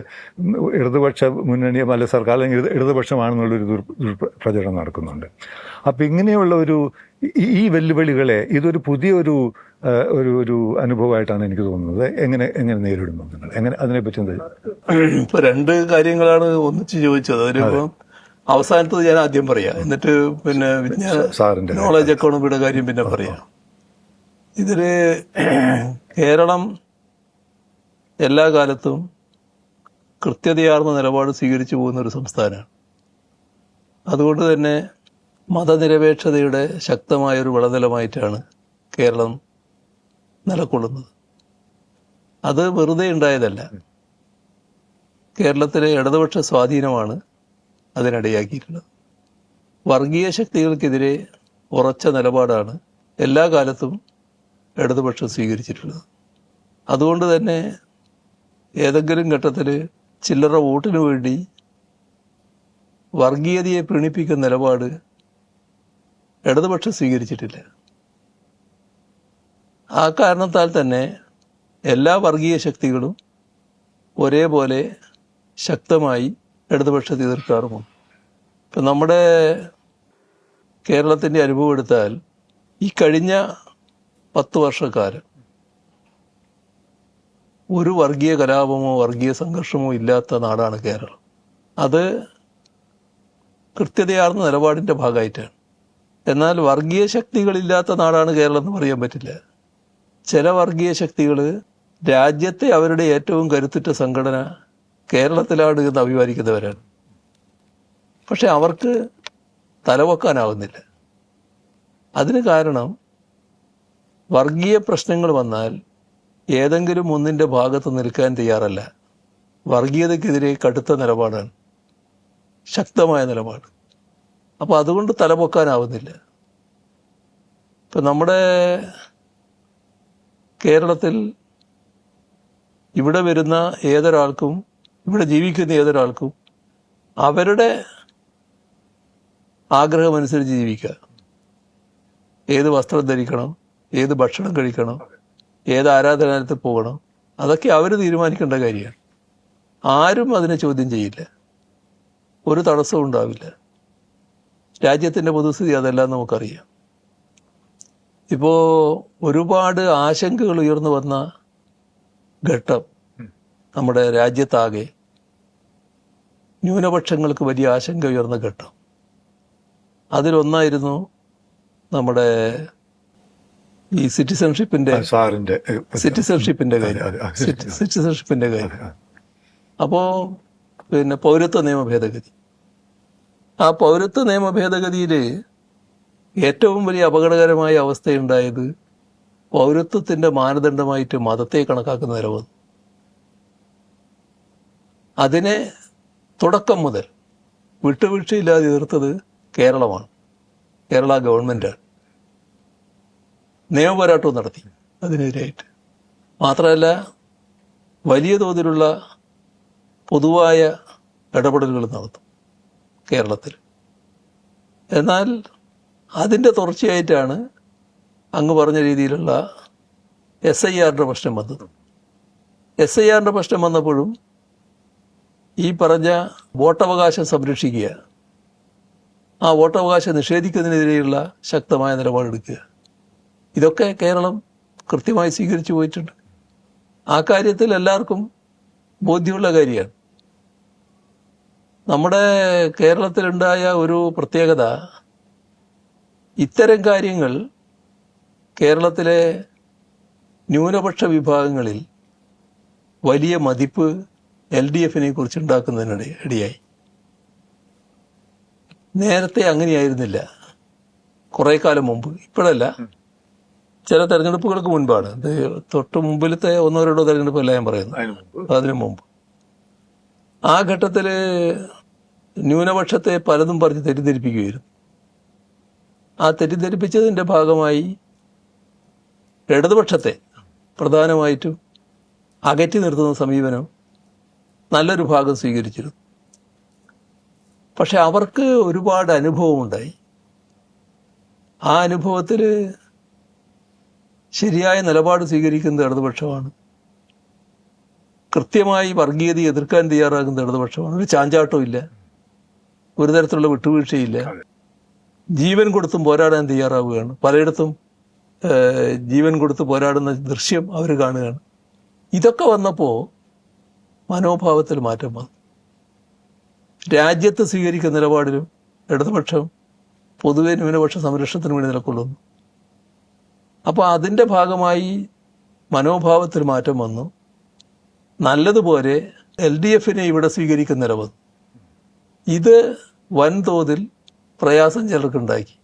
ഇടതുപക്ഷ മുന്നണി അല്ലെ സർക്കാർ അല്ലെങ്കിൽ ഇടതുപക്ഷമാണെന്നുള്ളൊരു ദുർപ്രചരണം നടക്കുന്നുണ്ട്. അപ്പം ഇങ്ങനെയുള്ള ഈ വെല്ലുവിളികളെ ഇതൊരു പുതിയൊരു ഒരു അനുഭവമായിട്ടാണ് എനിക്ക് തോന്നുന്നത്. എങ്ങനെ നേരിടുന്നു നിങ്ങൾ? അതിനെപ്പറ്റി എന്താ?
ഇപ്പൊ രണ്ട് കാര്യങ്ങളാണ് ഒന്നിച്ച് ചോദിച്ചത്. അതിലിപ്പോ അവസാനത്തത് ഞാൻ ആദ്യം പറയാം, എന്നിട്ട് പിന്നെ
സാറിന്റെ
നോളജ് എക്കോണമിയുടെ കാര്യം പിന്നെ പറയാം. ഇതില് കേരളം എല്ലാ കാലത്തും കൃത്യതയാർന്ന നിലപാട് സ്വീകരിച്ചു പോകുന്ന ഒരു സംസ്ഥാനമാണ്. അതുകൊണ്ട് തന്നെ മതനിരപേക്ഷതയുടെ ശക്തമായൊരു വിളനിലമായിട്ടാണ് കേരളം നിലകൊള്ളുന്നത്. അത് വെറുതെ ഉണ്ടായതല്ല. കേരളത്തിലെ ഇടതുപക്ഷ സ്വാധീനമാണ് അതിനിടയാക്കിയിട്ടുള്ളത്. വർഗീയ ശക്തികൾക്കെതിരെ ഉറച്ച നിലപാടാണ് എല്ലാ കാലത്തും ഇടതുപക്ഷം സ്വീകരിച്ചിട്ടുള്ളത്. അതുകൊണ്ട് തന്നെ ഏതെങ്കിലും ഘട്ടത്തിൽ ചില്ലറ വോട്ടിനു വേണ്ടി വർഗീയതയെ പ്രീണിപ്പിക്കുന്ന നിലപാട് ഇടതുപക്ഷം സ്വീകരിച്ചിട്ടില്ല. ആ കാരണത്താൽ തന്നെ എല്ലാ വർഗീയ ശക്തികളും ഒരേപോലെ ശക്തമായി ഇടതുപക്ഷത്തെ എതിർക്കാറുമുണ്ട്. ഇപ്പം നമ്മുടെ കേരളത്തിൻ്റെ അനുഭവം എടുത്താൽ ഈ കഴിഞ്ഞ 10 വർഷക്കാലം ഒരു വർഗീയ കലാപമോ വർഗീയ സംഘർഷമോ ഇല്ലാത്ത നാടാണ് കേരളം. അത് കൃത്യതയാർന്ന നിലപാടിൻ്റെ ഭാഗമായിട്ടാണ്. എന്നാൽ വർഗീയ ശക്തികളില്ലാത്ത നാടാണ് കേരളം എന്ന് പറയാൻ പറ്റില്ല. ചില വർഗീയ ശക്തികൾ രാജ്യത്തെ അവരുടെ ഏറ്റവും കരുത്തുറ്റ സംഘടന കേരളത്തിലാണ് എന്ന് അഭിമാനിക്കുന്നവരാണ്. പക്ഷെ അവർക്ക് തലവെക്കാനാവുന്നില്ല. അതിന് കാരണം വർഗീയ പ്രശ്നങ്ങൾ വന്നാൽ ഏതെങ്കിലും ഒന്നിൻ്റെ ഭാഗത്ത് നിൽക്കാൻ തയ്യാറല്ല. വർഗീയതയ്ക്കെതിരെ കടുത്ത നിലപാടാണ്, ശക്തമായ നിലപാട്. അപ്പോൾ അതുകൊണ്ട് തലപൊക്കാനാവുന്നില്ല. ഇപ്പം നമ്മുടെ കേരളത്തിൽ ഇവിടെ വരുന്ന ഏതൊരാൾക്കും, ഇവിടെ ജീവിക്കുന്ന ഏതൊരാൾക്കും അവരുടെ ആഗ്രഹമനുസരിച്ച് ജീവിക്കുക. ഏത് വസ്ത്രം ധരിക്കണം, ഏത് ഭക്ഷണം കഴിക്കണം, ഏത് ആരാധനാലയത്തിൽ പോകണം, അതൊക്കെ അവർ തീരുമാനിക്കേണ്ട കാര്യമാണ്. ആരും അതിനെ ചോദ്യം ചെയ്യില്ല, ഒരു തടസ്സവും ഉണ്ടാവില്ല. രാജ്യത്തിൻ്റെ പൊതുസ്ഥിതി അതെല്ലാം നമുക്കറിയാം. ഇപ്പോൾ ഒരുപാട് ആശങ്കകൾ ഉയർന്നു വന്ന ഘട്ടം നമ്മുടെ രാജ്യത്താകെ, ന്യൂനപക്ഷങ്ങൾക്ക് വലിയ ആശങ്ക ഉയർന്ന ഘട്ടം, അതിലൊന്നായിരുന്നു നമ്മുടെ ഈ സിറ്റിസൺഷിപ്പിന്റെ കാര്യം. അപ്പോൾ പിന്നെ പൗരത്വ നിയമ ഭേദഗതി, ആ പൗരത്വ നിയമ ഭേദഗതിയിൽ ഏറ്റവും വലിയ അപകടകരമായ അവസ്ഥയുണ്ടായത് പൗരത്വത്തിന്റെ മാനദണ്ഡമായിട്ട് മതത്തെ കണക്കാക്കുന്ന നില വന്നു. അതിനെ തുടക്കം മുതൽ വിട്ടുവീഴ്ചയില്ലാതെ എതിർത്തത് കേരളമാണ്, കേരള ഗവൺമെൻറ്റാണ്. നിയമപോരാട്ടവും നടത്തി അതിനെതിരായിട്ട്. മാത്രമല്ല, വലിയ തോതിലുള്ള പൊതുവായ ഇടപെടലുകൾ നടത്തും കേരളത്തിൽ. എന്നാൽ അതിൻ്റെ തുടർച്ചയായിട്ടാണ് അങ്ങ് പറഞ്ഞ രീതിയിലുള്ള SIRന്റെ പ്രശ്നം വന്നത്. SIRന്റെ പ്രശ്നം വന്നപ്പോഴും ഈ പറഞ്ഞ വോട്ടവകാശം സംരക്ഷിക്കുക, ആ വോട്ടവകാശം നിഷേധിക്കുന്നതിനെതിരെയുള്ള ശക്തമായ നിലപാടെടുക്കുക, ഇതൊക്കെ കേരളം കൃത്യമായി സ്വീകരിച്ചു പോയിട്ടുണ്ട്. ആ കാര്യത്തിൽ എല്ലാവർക്കും ബോധ്യമുള്ള കാര്യമാണ്. നമ്മുടെ കേരളത്തിലുണ്ടായ ഒരു പ്രത്യേകത, ഇത്തരം കാര്യങ്ങൾ കേരളത്തിലെ ന്യൂനപക്ഷ വിഭാഗങ്ങളിൽ വലിയ മതിപ്പ് LDFനെ കുറിച്ച് ഉണ്ടാക്കുന്നതിനിടയായി. നേരത്തെ അങ്ങനെയായിരുന്നില്ല, കുറേ കാലം മുമ്പ്, ഇപ്പോഴല്ല. ചില തെരഞ്ഞെടുപ്പുകൾക്ക് മുൻപാണ്. ഇത് തൊട്ട് മുമ്പിലത്തെ ഒന്നോ രണ്ടോ തെരഞ്ഞെടുപ്പല്ല ഞാൻ പറയുന്നത്, അതിനു മുമ്പ്. ആ ഘട്ടത്തിൽ ന്യൂനപക്ഷത്തെ പലതും പറഞ്ഞ് തെറ്റിദ്ധരിപ്പിക്കുകയായിരുന്നു. ആ തെറ്റിദ്ധരിപ്പിച്ചതിൻ്റെ ഭാഗമായി ഇടതുപക്ഷത്തെ പ്രധാനമായിട്ടും അകറ്റി നിർത്തുന്ന സമീപനം നല്ലൊരു ഭാഗം സ്വീകരിച്ചിരുന്നു. പക്ഷെ അവർക്ക് ഒരുപാട് അനുഭവമുണ്ടായി. ആ അനുഭവത്തിൽ ശരിയായ നിലപാട് സ്വീകരിക്കുന്നത് ഇടതുപക്ഷമാണ്. കൃത്യമായി വർഗീയതയെ എതിർക്കാൻ തയ്യാറാകുന്ന ഇടതുപക്ഷമാണ്. ഒരു ചാഞ്ചാട്ടവും ഇല്ല, ഒരു തരത്തിലുള്ള വിട്ടുവീഴ്ചയില്ല. ജീവൻ കൊടുത്തും പോരാടാൻ തയ്യാറാവുകയാണ്. പലയിടത്തും ജീവൻ കൊടുത്ത് പോരാടുന്ന ദൃശ്യം അവർ കാണുകയാണ്. ഇതൊക്കെ വന്നപ്പോൾ മനോഭാവത്തിൽ മാറ്റം വന്നു. രാജ്യത്ത് സ്വീകരിക്കുന്ന നിലപാടിലും ഇടതുപക്ഷം പൊതുവെ ന്യൂനപക്ഷ സംരക്ഷണത്തിന് വേണ്ടി നിലകൊള്ളുന്നു. അപ്പോൾ അതിൻ്റെ ഭാഗമായി മനോഭാവത്തിൽ മാറ്റം വന്നു. നല്ലതുപോലെ LDFനെ ഇവിടെ സ്വീകരിക്കുന്ന നില വന്നു. ഇത് വൻതോതിൽ പ്രയാസം ചിലർക്കുണ്ടാക്കി.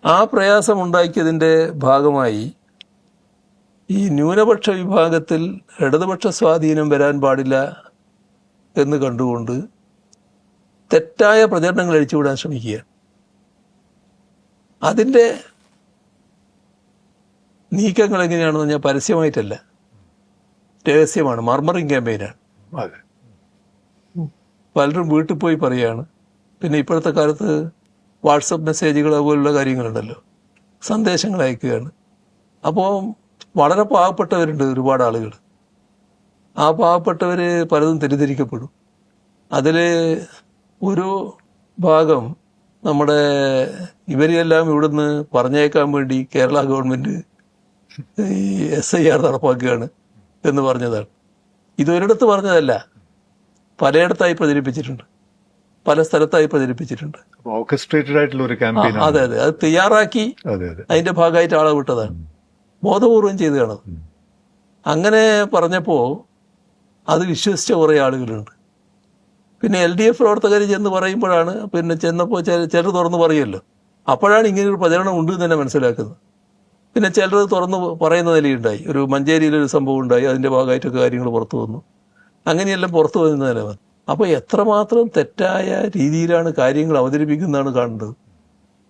ആ പ്രയാസം ഉണ്ടാക്കിയതിൻ്റെ ഭാഗമായി ഈ ന്യൂനപക്ഷ വിഭാഗത്തിൽ ഇടതുപക്ഷ സ്വാധീനം വരാൻ പാടില്ല എന്ന് കണ്ടുകൊണ്ട് തെറ്റായ പ്രചരണങ്ങൾ അഴിച്ചുവിടാൻ ശ്രമിക്കുകയാണ്. അതിൻ്റെ നീക്കങ്ങൾ എങ്ങനെയാണെന്ന് പറഞ്ഞാൽ പരസ്യമായിട്ടല്ല, രഹസ്യമാണ്. മർമറിങ് ക്യാമ്പയിനാണ്. പലരും വീട്ടിൽ പോയി പറയുകയാണ്. പിന്നെ ഇപ്പോഴത്തെ കാലത്ത് വാട്സപ്പ് മെസ്സേജുകൾ അതുപോലുള്ള കാര്യങ്ങളുണ്ടല്ലോ, സന്ദേശങ്ങൾ അയക്കുകയാണ്. അപ്പോൾ വളരെ പാവപ്പെട്ടവരുണ്ട് ഒരുപാട് ആളുകൾ. ആ പാവപ്പെട്ടവർ പലതും തെറ്റിദ്ധരിക്കപ്പെടും. അതിൽ ഒരു ഭാഗം നമ്മുടെ ഇവരെല്ലാം ഇവിടുന്ന് പറഞ്ഞേക്കാൻ വേണ്ടി കേരള ഗവൺമെൻറ് ഈ SIR നടപ്പാക്കുകയാണ് എന്ന് പറഞ്ഞതാണ്. ഇതൊരിടത്ത് പറഞ്ഞതല്ല, പലയിടത്തായി പ്രചരിപ്പിച്ചിട്ടുണ്ട്, പല സ്ഥലത്തായി പ്രചരിപ്പിച്ചിട്ടുണ്ട്.
ഓർക്കസ്ട്രേറ്റഡ് ആയിട്ടുള്ള ഒരു ക്യാമ്പയിൻ.
അതെ അതെ, അത് തയ്യാറാക്കി അതിന്റെ ഭാഗമായിട്ട് ആളെ വിട്ടതാണ്, ബോധപൂർവം ചെയ്തതാണ്. അങ്ങനെ പറഞ്ഞപ്പോൾ അത് വിശ്വസിച്ച കുറേ ആളുകളുണ്ട്. പിന്നെ LDF പ്രവർത്തകർ ചെന്ന് പറയുമ്പോഴാണ്, പിന്നെ ചെന്നപ്പോൾ ചിലർ തുറന്ന് പറയുമല്ലോ, അപ്പോഴാണ് ഇങ്ങനെയൊരു പ്രചരണം ഉണ്ട് എന്ന് തന്നെ മനസ്സിലാക്കുന്നത്. പിന്നെ ചിലർ തുറന്ന് പറയുന്ന നിലയുണ്ടായി. ഒരു മഞ്ചേരിയിലൊരു സംഭവം ഉണ്ടായി, അതിൻ്റെ ഭാഗമായിട്ടൊക്കെ കാര്യങ്ങൾ പുറത്തു വന്നു. അങ്ങനെയെല്ലാം പുറത്തു വന്ന നില വന്നു. അപ്പോൾ എത്രമാത്രം തെറ്റായ രീതിയിലാണ് കാര്യങ്ങൾ അവതരിപ്പിക്കുന്നതാണ് കാണേണ്ടത്.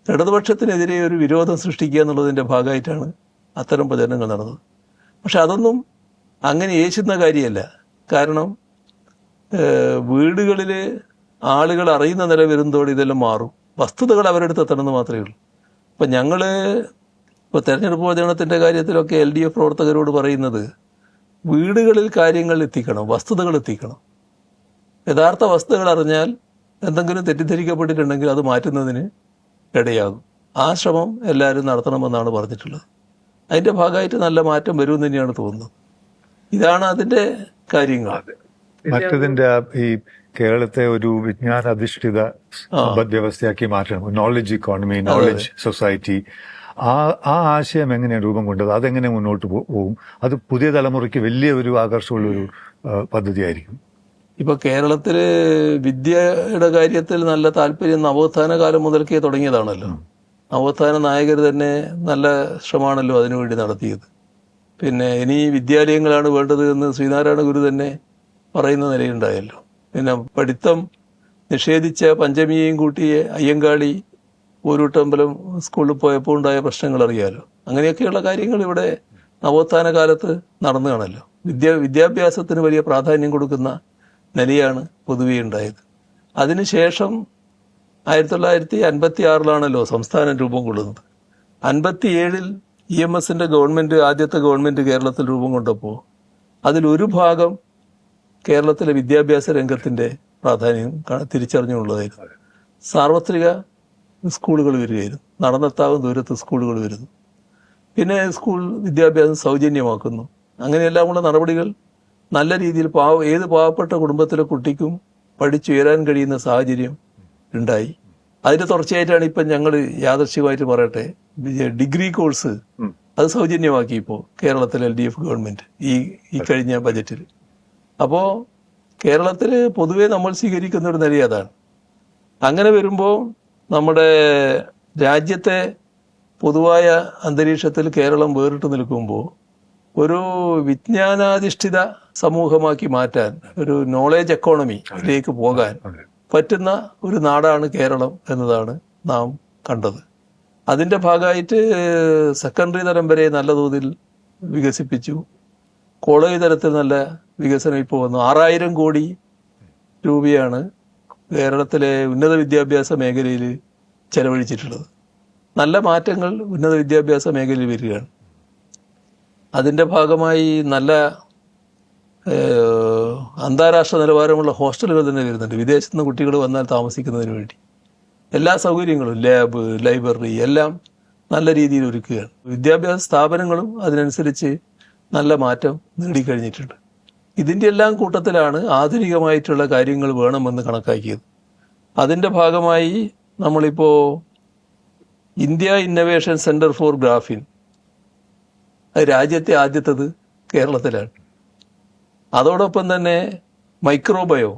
ഇടതുപക്ഷത്തിനെതിരെ ഒരു വിരോധം സൃഷ്ടിക്കുക എന്നുള്ളതിൻ്റെ ഭാഗമായിട്ടാണ് അത്തരം പ്രചരണങ്ങൾ നടന്നത്. പക്ഷെ അതൊന്നും അങ്ങനെ യേശുന്ന കാര്യമല്ല. കാരണം വീടുകളിൽ ആളുകൾ അറിയുന്ന നില വരുന്നതോടെ ഇതെല്ലാം മാറും. വസ്തുതകൾ അവരുടെ അടുത്ത് എത്തണമെന്ന് മാത്രമേ ഉള്ളൂ. അപ്പം ഞങ്ങൾ ഇപ്പോൾ തെരഞ്ഞെടുപ്പ് പ്രചരണത്തിൻ്റെ കാര്യത്തിലൊക്കെ LDF പ്രവർത്തകരോട് പറയുന്നത്, വീടുകളിൽ കാര്യങ്ങൾ എത്തിക്കണം, വസ്തുതകൾ എത്തിക്കണം. യഥാർത്ഥ വസ്തുതകൾ അറിഞ്ഞാൽ എന്തെങ്കിലും തെറ്റിദ്ധരിക്കപ്പെട്ടിട്ടുണ്ടെങ്കിൽ അത് മാറ്റുന്നതിന് ഇടയാകും. ആ ശ്രമം എല്ലാവരും നടത്തണമെന്നാണ് പറഞ്ഞിട്ടുള്ളത്. അതിൻ്റെ ഭാഗമായിട്ട് നല്ല മാറ്റം വരുമെന്ന് തന്നെയാണ് തോന്നുന്നത്. ഇതാണ് അതിൻ്റെ കാര്യങ്ങൾ.
മറ്റതിന്റെ ഈ കേരളത്തെ ഒരു വിജ്ഞാന അധിഷ്ഠിത വ്യവസ്ഥയാക്കി മാറ്റണം. നോളജ് ഇക്കോണമി, നോളജ് സൊസൈറ്റി, ആ ആശയം എങ്ങനെയാണ് രൂപം കൊണ്ടത്? അതെങ്ങനെ മുന്നോട്ട് പോകും? അത് പുതിയ തലമുറയ്ക്ക് വലിയ ഒരു ആകർഷമുള്ളൊരു പദ്ധതിയായിരിക്കും.
ഇപ്പൊ കേരളത്തില് വിദ്യയുടെ കാര്യത്തിൽ നല്ല താല്പര്യം നവോത്ഥാന കാലം മുതൽക്കേ തുടങ്ങിയതാണല്ലോ. നവോത്ഥാന നായകർ തന്നെ നല്ല ശ്രമമാണല്ലോ അതിനുവേണ്ടി നടത്തിയത്. പിന്നെ ഇനി വിദ്യാലയങ്ങളാണ് വേണ്ടത് എന്ന് ശ്രീനാരായണ ഗുരു തന്നെ പറയുന്ന നിലയുണ്ടായല്ലോ. പിന്നെ പഠിത്തം നിഷേധിച്ച പഞ്ചമിയെയും കൂട്ടി അയ്യങ്കാളി ഊരൂട്ടമ്പലം സ്കൂളിൽ പോയപ്പോൾ ഉണ്ടായ പ്രശ്നങ്ങൾ അറിയാലോ. അങ്ങനെയൊക്കെയുള്ള കാര്യങ്ങൾ ഇവിടെ നവോത്ഥാന കാലത്ത് നടന്നു കാണല്ലോ. വിദ്യാഭ്യാസത്തിന് വലിയ പ്രാധാന്യം കൊടുക്കുന്ന നിലയാണ് പൊതുവെ ഉണ്ടായത്. അതിനുശേഷം 1956 സംസ്ഥാനം രൂപം കൊള്ളുന്നത്. 57 EMSന്റെ ഗവൺമെന്റ്, ആദ്യത്തെ ഗവൺമെന്റ് കേരളത്തിൽ രൂപം കൊണ്ടപ്പോൾ അതിലൊരു ഭാഗം കേരളത്തിലെ വിദ്യാഭ്യാസ രംഗത്തിന്റെ പ്രാധാന്യം തിരിച്ചറിഞ്ഞുള്ളതായിരുന്നു. സാർവത്രിക സ്കൂളുകൾ വരികയായിരുന്നു, നടന്നെത്താവുന്ന ദൂരത്ത് സ്കൂളുകൾ വരുന്നു. പിന്നെ സ്കൂൾ വിദ്യാഭ്യാസം സൗജന്യമാക്കുന്നു. അങ്ങനെയെല്ലാമുള്ള നടപടികൾ നല്ല രീതിയിൽ ഏത് പാവപ്പെട്ട കുടുംബത്തിലെ കുട്ടിക്കും പഠിച്ചുയരാൻ കഴിയുന്ന സാഹചര്യം ഉണ്ടായി. അതിന്റെ തുടർച്ചയായിട്ടാണ് ഇപ്പം ഞങ്ങൾ യാദൃശ്ചികമായിട്ട് പറയട്ടെ, ഡിഗ്രി കോഴ്സ് അത് സൗജന്യമാക്കി ഇപ്പോൾ കേരളത്തിലെ LDF ഗവൺമെന്റ് ഈ കഴിഞ്ഞ ബജറ്റിൽ. അപ്പോൾ കേരളത്തിൽ പൊതുവെ നമ്മൾ സ്വീകരിക്കുന്ന ഒരു നില അതാണ്. അങ്ങനെ വരുമ്പോൾ നമ്മുടെ രാജ്യത്തെ പൊതുവായ അന്തരീക്ഷത്തിൽ കേരളം വേറിട്ട് നിൽക്കുമ്പോൾ ഒരു വിജ്ഞാനാധിഷ്ഠിത സമൂഹമാക്കി മാറ്റാൻ, ഒരു നോളേജ് എക്കോണമിയിലേക്ക് പോകാൻ പറ്റുന്ന ഒരു നാടാണ് കേരളം എന്നതാണ് നാം കണ്ടത്. അതിൻ്റെ ഭാഗമായിട്ട് സെക്കൻഡറി തലം വരെ നല്ല തോതിൽ വികസിപ്പിച്ചു. കോളേജ് തലത്തിൽ നല്ല വികസനം ഇപ്പോൾ വന്നു. 6000 കോടി രൂപയാണ് കേരളത്തിലെ ഉന്നത വിദ്യാഭ്യാസ മേഖലയിൽ ചെലവഴിച്ചിട്ടുള്ളത്. നല്ല മാറ്റങ്ങൾ ഉന്നത വിദ്യാഭ്യാസ മേഖലയിൽ വരികയാണ്. അതിൻ്റെ ഭാഗമായി നല്ല അന്താരാഷ്ട്ര നിലവാരമുള്ള ഹോസ്റ്റലുകൾ തന്നെ വരുന്നുണ്ട്. വിദേശത്ത് നിന്ന് കുട്ടികൾ വന്നാൽ താമസിക്കുന്നതിന് വേണ്ടി എല്ലാ സൗകര്യങ്ങളും, ലാബ്, ലൈബ്രറി എല്ലാം നല്ല രീതിയിൽ ഒരുക്കുകയാണ്. വിദ്യാഭ്യാസ സ്ഥാപനങ്ങളും അതിനനുസരിച്ച് നല്ല മാറ്റം നേടിക്കഴിഞ്ഞിട്ടുണ്ട്. ഇതിൻ്റെ എല്ലാം കൂട്ടത്തിലാണ് ആധുനികമായിട്ടുള്ള കാര്യങ്ങൾ വേണമെന്ന് കണക്കാക്കിയത്. അതിൻ്റെ ഭാഗമായി നമ്മളിപ്പോൾ India innovation centre for graphene, രാജ്യത്തെ ആദ്യത്തത് കേരളത്തിലാണ്. അതോടൊപ്പം തന്നെ മൈക്രോബയോ,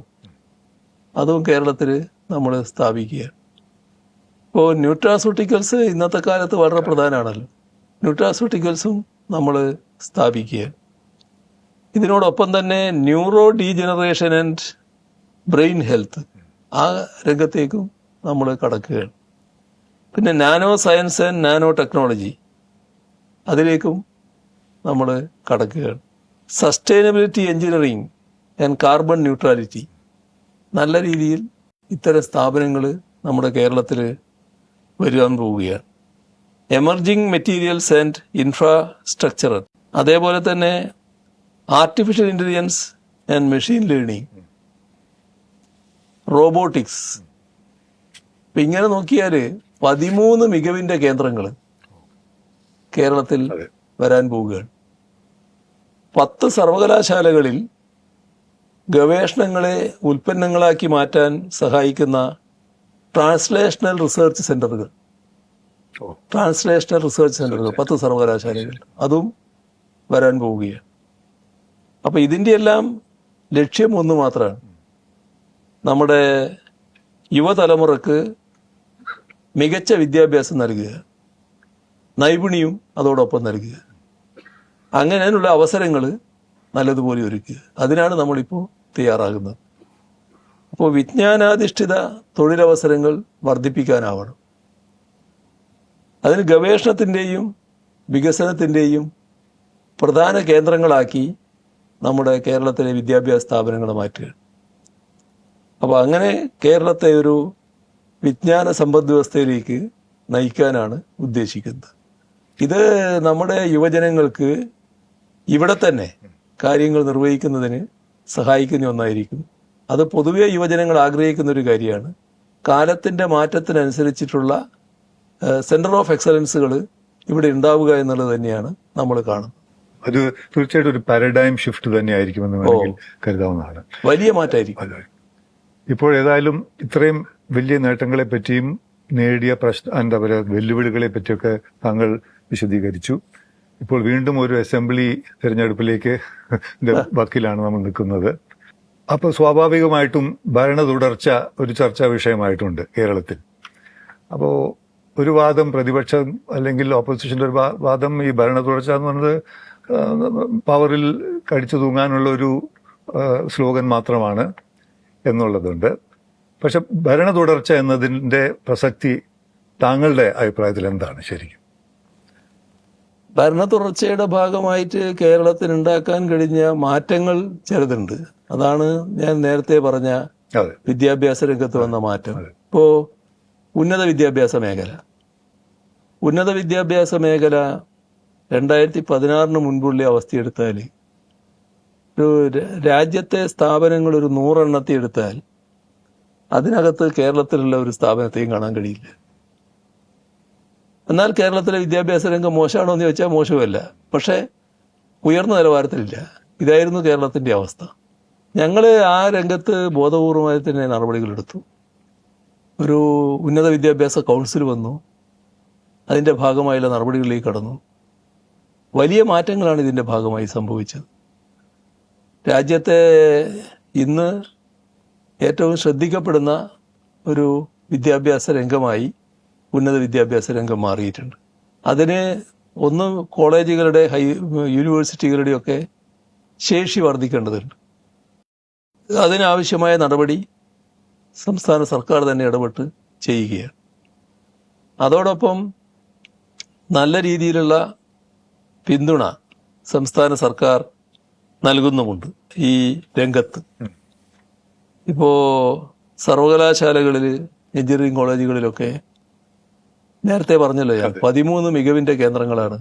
അതും കേരളത്തിൽ നമ്മൾ സ്ഥാപിക്കുകയാണ്. ഇപ്പോൾ ന്യൂട്രാസ്യൂട്ടിക്കൽസ് ഇന്നത്തെ കാലത്ത് വളരെ പ്രധാനമാണല്ലോ. ന്യൂട്രാസ്യൂട്ടിക്കൽസും നമ്മൾ സ്ഥാപിക്കുകയാണ്. ഇതിനോടൊപ്പം തന്നെ neuro degeneration and brain health, ആ രംഗത്തേക്കും നമ്മൾ കടക്കുകയാണ്. പിന്നെ nano science and nano technology, അതിലേക്കും നമ്മൾ കടക്കുകയാണ്. Sustainability engineering and carbon neutrality, നല്ല രീതിയിൽ ഇത്തരം സ്ഥാപനങ്ങൾ നമ്മുടെ കേരളത്തിൽ വരാൻ പോവുകയാണ്. എമർജിങ് മെറ്റീരിയൽസ് ആൻഡ് ഇൻഫ്രാസ്ട്രക്ചർ, അതേപോലെ തന്നെ artificial intelligence and machine learning, robotics. ഇപ്പം ഇങ്ങനെ നോക്കിയാൽ 13 മികവിൻ്റെ കേന്ദ്രങ്ങൾ കേരളത്തിൽ വരാൻ പോവുകയാണ്. 10 സർവകലാശാലകളിൽ ഗവേഷണങ്ങളെ ഉൽപ്പന്നങ്ങളാക്കി മാറ്റാൻ സഹായിക്കുന്ന ട്രാൻസ്ലേഷണൽ റിസർച്ച് സെൻ്ററുകൾ, 10 സർവകലാശാലകൾ, അതും വരാൻ പോവുകയാണ്. അപ്പോൾ ഇതിൻ്റെ എല്ലാം ലക്ഷ്യം ഒന്ന് മാത്രമാണ്, നമ്മുടെ യുവതലമുറക്ക് മികച്ച വിദ്യാഭ്യാസം നൽകുക, നൈപുണ്യവും അതോടൊപ്പം നൽകുക, അങ്ങനെയുള്ള അവസരങ്ങൾ നല്ലതുപോലെ ഒരുക്കുക. അതിനാണ് നമ്മളിപ്പോൾ തയ്യാറാകുന്നത്. അപ്പോൾ വിജ്ഞാനാധിഷ്ഠിത തൊഴിലവസരങ്ങൾ വർദ്ധിപ്പിക്കാനാവണം. അതിന് ഗവേഷണത്തിൻ്റെയും വികസനത്തിൻ്റെയും പ്രധാന കേന്ദ്രങ്ങളാക്കി നമ്മുടെ കേരളത്തിലെ വിദ്യാഭ്യാസ സ്ഥാപനങ്ങൾ മാറ്റുക. അപ്പോൾ അങ്ങനെ കേരളത്തെ ഒരു വിജ്ഞാന സമ്പദ് വ്യവസ്ഥയിലേക്ക് നയിക്കാനാണ് ഉദ്ദേശിക്കുന്നത്. ഇത് നമ്മുടെ യുവജനങ്ങൾക്ക് ഇവിടെ തന്നെ കാര്യങ്ങൾ നിർവഹിക്കുന്നതിന് സഹായിക്കുന്ന ഒന്നായിരിക്കും. അത് പൊതുവെ യുവജനങ്ങൾ ആഗ്രഹിക്കുന്ന ഒരു കാര്യമാണ്. കാലത്തിൻ്റെ മാറ്റത്തിനനുസരിച്ചിട്ടുള്ള സെൻറ്റർ ഓഫ് എക്സലൻസുകൾ ഇവിടെ ഉണ്ടാവുക എന്നുള്ളത് തന്നെയാണ് നമ്മൾ കാണുന്നത്.
അത് തീർച്ചയായിട്ടും ഒരു പാരഡൈം ഷിഫ്റ്റ് തന്നെയായിരിക്കുമെന്ന് വേണമെങ്കിൽ കരുതാവുന്നതാണ്.
വലിയ മാറ്റമായിരിക്കും.
ഇപ്പോൾ ഏതായാലും ഇത്രയും വലിയ നേട്ടങ്ങളെ പറ്റിയും നേടിയ എന്താ പറയുക വെല്ലുവിളികളെ പറ്റിയൊക്കെ താങ്കൾ വിശദീകരിച്ചു. ഇപ്പോൾ വീണ്ടും ഒരു അസംബ്ലി തെരഞ്ഞെടുപ്പിലേക്ക് വക്കിലാണ് നമ്മൾ നിൽക്കുന്നത്. അപ്പോൾ സ്വാഭാവികമായിട്ടും ഭരണ തുടർച്ച ഒരു ചർച്ചാ വിഷയമായിട്ടുണ്ട് കേരളത്തിൽ. അപ്പോൾ ഒരു വാദം പ്രതിപക്ഷം അല്ലെങ്കിൽ ഓപ്പോസിഷന്റെ ഒരു വാദം ഈ ഭരണ തുടർച്ച എന്ന് പറയുന്നത് പവറിൽ കടിച്ചു തൂങ്ങാനുള്ള ഒരു സ്ലോഗൻ മാത്രമാണ് എന്നുള്ളതുണ്ട്. പക്ഷെ ഭരണ തുടർച്ച എന്നതിൻ്റെ പ്രസക്തി താങ്കളുടെ അഭിപ്രായത്തിൽ എന്താണ് ശരിക്കും?
ഭരണ തുടർച്ചയുടെ ഭാഗമായിട്ട് കേരളത്തിന് ഉണ്ടാക്കാൻ കഴിഞ്ഞ മാറ്റങ്ങൾ ചെറുതുണ്ട്. അതാണ് ഞാൻ നേരത്തെ പറഞ്ഞ വിദ്യാഭ്യാസ രംഗത്ത് വന്ന മാറ്റം. ഇപ്പോൾ ഉന്നത വിദ്യാഭ്യാസ മേഖല 2016 മുൻപുള്ള അവസ്ഥയെടുത്താൽ, ഒരു രാജ്യത്തെ സ്ഥാപനങ്ങൾ ഒരു 100 എണ്ണത്തെ എടുത്താൽ അതിനകത്ത് കേരളത്തിലുള്ള ഒരു സ്ഥാപനത്തെയും കാണാൻ കഴിയില്ല. എന്നാൽ കേരളത്തിലെ വിദ്യാഭ്യാസ രംഗം മോശമാണോ എന്ന് ചോദിച്ചാൽ മോശമല്ല, പക്ഷേ ഉയർന്ന നിലവാരത്തിലില്ല. ഇതായിരുന്നു കേരളത്തിൻ്റെ അവസ്ഥ. ഞങ്ങൾ ആ രംഗത്ത് ബോധപൂർവമായി തന്നെ നടപടികളെടുത്തു. ഒരു ഉന്നത വിദ്യാഭ്യാസ കൗൺസിൽ വന്നു, അതിൻ്റെ ഭാഗമായുള്ള നടപടികളിലേക്ക് കടന്നു. വലിയ മാറ്റങ്ങളാണ് ഇതിൻ്റെ ഭാഗമായി സംഭവിച്ചത്. രാജ്യത്തെ ഇന്ന് ഏറ്റവും ശ്രദ്ധിക്കപ്പെടുന്ന ഒരു വിദ്യാഭ്യാസ രംഗമായി ഉന്നത വിദ്യാഭ്യാസ രംഗം മാറിയിട്ടുണ്ട്. അതിന് ഒന്ന് കോളേജുകളുടെ യൂണിവേഴ്സിറ്റികളുടെയൊക്കെ ശേഷി വർദ്ധിക്കേണ്ടതുണ്ട്. അതിനാവശ്യമായ നടപടി സംസ്ഥാന സർക്കാർ തന്നെ ഇടപെട്ട് ചെയ്യുകയാണ്. അതോടൊപ്പം നല്ല രീതിയിലുള്ള പിന്തുണ സംസ്ഥാന സർക്കാർ നൽകുന്നുമുണ്ട് ഈ രംഗത്ത്. ഇപ്പോൾ സർവകലാശാലകളിൽ, എഞ്ചിനീയറിംഗ് കോളേജുകളിലൊക്കെ നേരത്തെ പറഞ്ഞല്ലോ ഞാൻ, 13 മികവിന്റെ കേന്ദ്രങ്ങളാണ്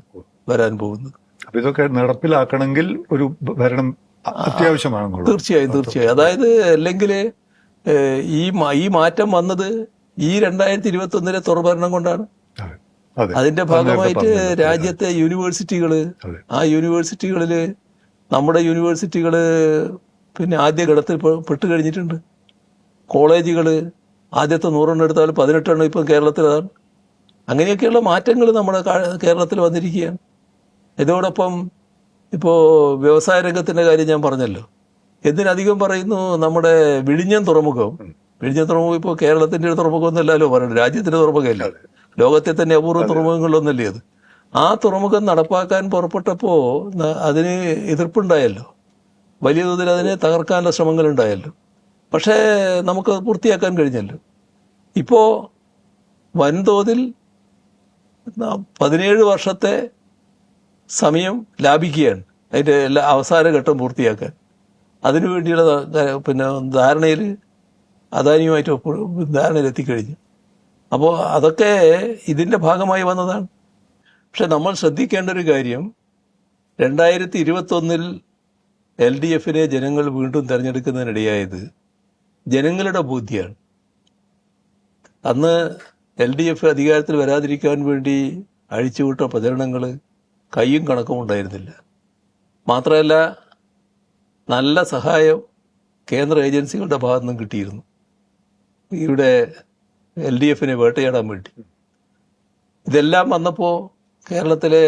വരാൻ പോകുന്നത്.
അപ്പൊ ഇതൊക്കെ നടപ്പിലാക്കണമെങ്കിൽ ഒരു ഭരണം അത്യാവശ്യമാണെന്നുള്ളത്.
തീർച്ചയായും. അതായത് അല്ലെങ്കിൽ ഈ മാറ്റം വന്നത് ഈ 2021 തുടർഭരണം കൊണ്ടാണ്. അതിന്റെ ഭാഗമായിട്ട് രാജ്യത്തെ യൂണിവേഴ്സിറ്റികള്, ആ യൂണിവേഴ്സിറ്റികളില് നമ്മുടെ യൂണിവേഴ്സിറ്റികള് പിന്നെ ആദ്യ ഘട്ടത്തിൽ പെട്ട് കഴിഞ്ഞിട്ടുണ്ട്. കോളേജുകള് ആദ്യത്തെ 100 എണ്ണം എടുത്താൽ 18 എണ്ണം ഇപ്പം കേരളത്തിലാണ്. അങ്ങനെയൊക്കെയുള്ള മാറ്റങ്ങൾ നമ്മുടെ കേരളത്തിൽ വന്നിരിക്കുകയാണ്. ഇതോടൊപ്പം ഇപ്പോൾ വ്യവസായ രംഗത്തിന്റെ കാര്യം ഞാൻ പറഞ്ഞല്ലോ. എന്തിനധികം പറയുന്നു, നമ്മുടെ വിഴിഞ്ഞം തുറമുഖം ഇപ്പോൾ കേരളത്തിന്റെ ഒരു തുറമുഖം ഒന്നല്ലല്ലോ പറയുന്നത്, രാജ്യത്തിന്റെ തുറമുഖമല്ല, ലോകത്തെ തന്നെ അപൂർവ തുറമുഖങ്ങളിലൊന്നല്ലേ അത്. ആ തുറമുഖം നടപ്പാക്കാൻ പുറപ്പെട്ടപ്പോൾ അതിന് എതിർപ്പുണ്ടായല്ലോ, വലിയ തോതിൽ അതിനെ തകർക്കാനുള്ള ശ്രമങ്ങൾ ഉണ്ടായല്ലോ. പക്ഷേ നമുക്ക് പൂർത്തിയാക്കാൻ കഴിഞ്ഞല്ലോ. ഇപ്പോൾ വൻതോതിൽ 17 വർഷത്തെ സമയം ലാഭിക്കുകയാണ് അതിൻ്റെ എല്ലാ അവസാന ഘട്ടം പൂർത്തിയാക്കാൻ. അതിനുവേണ്ടിയുള്ള പിന്നെ ധാരണയിൽ അദാനിയുമായിട്ട് ധാരണയിലെത്തിക്കഴിഞ്ഞു. അപ്പോൾ അതൊക്കെ ഇതിൻ്റെ ഭാഗമായി വന്നതാണ്. പക്ഷെ നമ്മൾ ശ്രദ്ധിക്കേണ്ട ഒരു കാര്യം, 2021 LDFനെ ജനങ്ങൾ വീണ്ടും തിരഞ്ഞെടുക്കുന്നതിനിടയായത് ജനങ്ങളുടെ ബുദ്ധിയാണ്. അന്ന് LDF അധികാരത്തിൽ വരാതിരിക്കാൻ വേണ്ടി അഴിച്ചുവിട്ട പ്രചരണങ്ങൾ കയ്യും കണക്കും ഉണ്ടായിരുന്നില്ല. മാത്രമല്ല, നല്ല സഹായം കേന്ദ്ര ഏജൻസികളുടെ ഭാഗത്തു നിന്നും കിട്ടിയിരുന്നു ഇവിടെ LDFനെ വേട്ടയാടാൻ വേണ്ടി. ഇതെല്ലാം വന്നപ്പോൾ കേരളത്തിലെ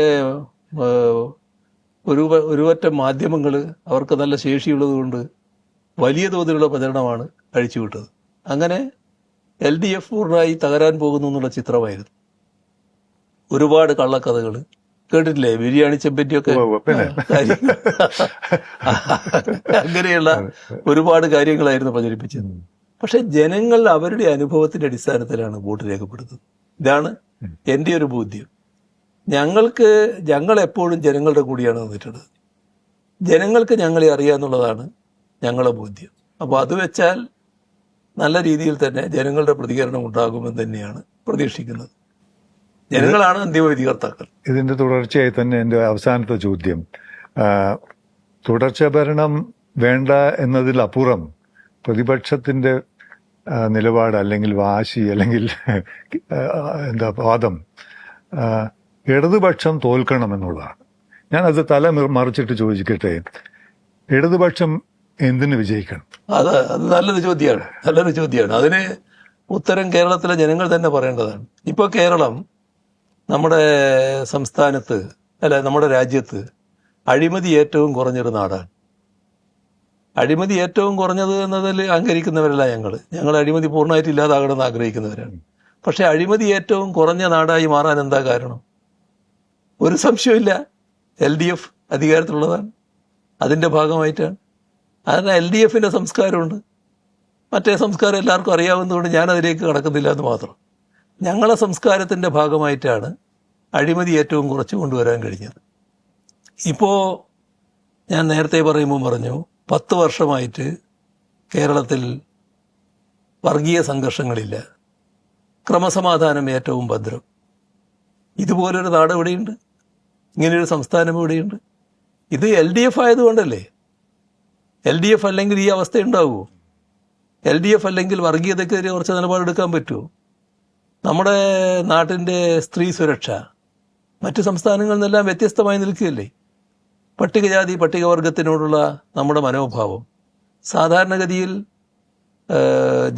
ഒരുപറ്റം മാധ്യമങ്ങൾ അവർക്ക് നല്ല ശേഷിയുള്ളത് കൊണ്ട് വലിയ തോതിലുള്ള പ്രചരണമാണ് അഴിച്ചുവിട്ടത്. അങ്ങനെ LDF പൂർണ്ണമായി തകരാൻ പോകുന്നു എന്നുള്ള ചിത്രമായിരുന്നു. ഒരുപാട് കള്ളക്കഥകൾ കേട്ടിട്ടില്ലേ, ബിരിയാണി ചെമ്പറ്റിയൊക്കെ അങ്ങനെയുള്ള ഒരുപാട് കാര്യങ്ങളായിരുന്നു പ്രചരിപ്പിച്ചത്. പക്ഷെ ജനങ്ങൾ അവരുടെ അനുഭവത്തിന്റെ അടിസ്ഥാനത്തിലാണ് വോട്ട് രേഖപ്പെടുത്തുന്നത്. ഇതാണ് എൻ്റെ ഒരു ബോധ്യം. ഞങ്ങൾ എപ്പോഴും ജനങ്ങളുടെ കൂടിയാണ് നിന്നിട്ടുള്ളത്. ജനങ്ങൾക്ക് ഞങ്ങളെ അറിയാന്നുള്ളതാണ് ഞങ്ങളുടെ ബോധ്യം. അപ്പോൾ അത് വെച്ചാൽ നല്ല രീതിയിൽ തന്നെ ജനങ്ങളുടെ പ്രതികരണം ഉണ്ടാകുമെന്ന് തന്നെയാണ് പ്രതീക്ഷിക്കുന്നത്. ജനങ്ങളാണ് അന്തിമ വിധികർത്താക്കൾ.
ഇതിന്റെ തുടർച്ചയായി തന്നെ എൻ്റെ അവസാനത്തെ ചോദ്യം, തുടർച്ച ഭരണം വേണ്ട എന്നതിലപ്പുറം പ്രതിപക്ഷത്തിന്റെ നിലപാട് അല്ലെങ്കിൽ വാശി അല്ലെങ്കിൽ വാദം ഇടതുപക്ഷം തോൽക്കണമെന്നുള്ളതാണ്. ഞാനത് മറിച്ചിട്ട് ചോദിക്കട്ടെ, ഇടതുപക്ഷം എന്തിനു വിജയിക്കണം?
അത് നല്ലൊരു ചോദ്യമാണ്. അതിന് ഉത്തരം കേരളത്തിലെ ജനങ്ങൾ തന്നെ പറയേണ്ടതാണ്. ഇപ്പോൾ കേരളം നമ്മുടെ സംസ്ഥാനത്ത് നമ്മുടെ രാജ്യത്ത് അഴിമതി ഏറ്റവും കുറഞ്ഞൊരു നാടാണ്. അഴിമതി ഏറ്റവും കുറഞ്ഞത് എന്നതിൽ അംഗീകരിക്കുന്നവരല്ല ഞങ്ങൾ അഴിമതി പൂർണ്ണമായിട്ട് ഇല്ലാതാകണമെന്ന് ആഗ്രഹിക്കുന്നവരാണ്. പക്ഷെ അഴിമതി ഏറ്റവും കുറഞ്ഞ നാടായി മാറാൻ എന്താ കാരണം? ഒരു സംശയമില്ല, LDF അധികാരത്തിലുള്ളതാണ്. അതിൻ്റെ ഭാഗമായിട്ടാണ്. അതിന് LDFന്റെ സംസ്കാരമുണ്ട്. മറ്റേ സംസ്കാരം എല്ലാവർക്കും അറിയാവുന്നതുകൊണ്ട് ഞാനതിലേക്ക് കടക്കുന്നില്ല എന്ന് മാത്രം. ഞങ്ങളെ സംസ്കാരത്തിൻ്റെ ഭാഗമായിട്ടാണ് അഴിമതി ഏറ്റവും കുറച്ച് കൊണ്ടുവരാൻ കഴിഞ്ഞത്. ഇപ്പോൾ ഞാൻ നേരത്തെ പറഞ്ഞു 10 വർഷമായിട്ട് കേരളത്തിൽ വർഗീയ സംഘർഷങ്ങളില്ല, ക്രമസമാധാനം ഏറ്റവും ഭദ്രം. ഇതുപോലൊരു നാട് എവിടെയുണ്ട്? ഇങ്ങനെയൊരു സംസ്ഥാനം എവിടെയുണ്ട്? ഇത് LDF ആയതുകൊണ്ടല്ലേ. LDF അല്ലെങ്കിൽ ഈ അവസ്ഥ ഉണ്ടാവുമോ? LDF അല്ലെങ്കിൽ വർഗീയതയ്ക്കെതിരെ കുറച്ച് നിലപാടെടുക്കാൻ പറ്റുമോ? നമ്മുടെ നാട്ടിൻ്റെ സ്ത്രീ സുരക്ഷ മറ്റ് സംസ്ഥാനങ്ങളിൽ നിന്നെല്ലാം വ്യത്യസ്തമായി നിൽക്കുകയല്ലേ. പട്ടികജാതി പട്ടികവർഗത്തിനോടുള്ള നമ്മുടെ മനോഭാവം സാധാരണഗതിയിൽ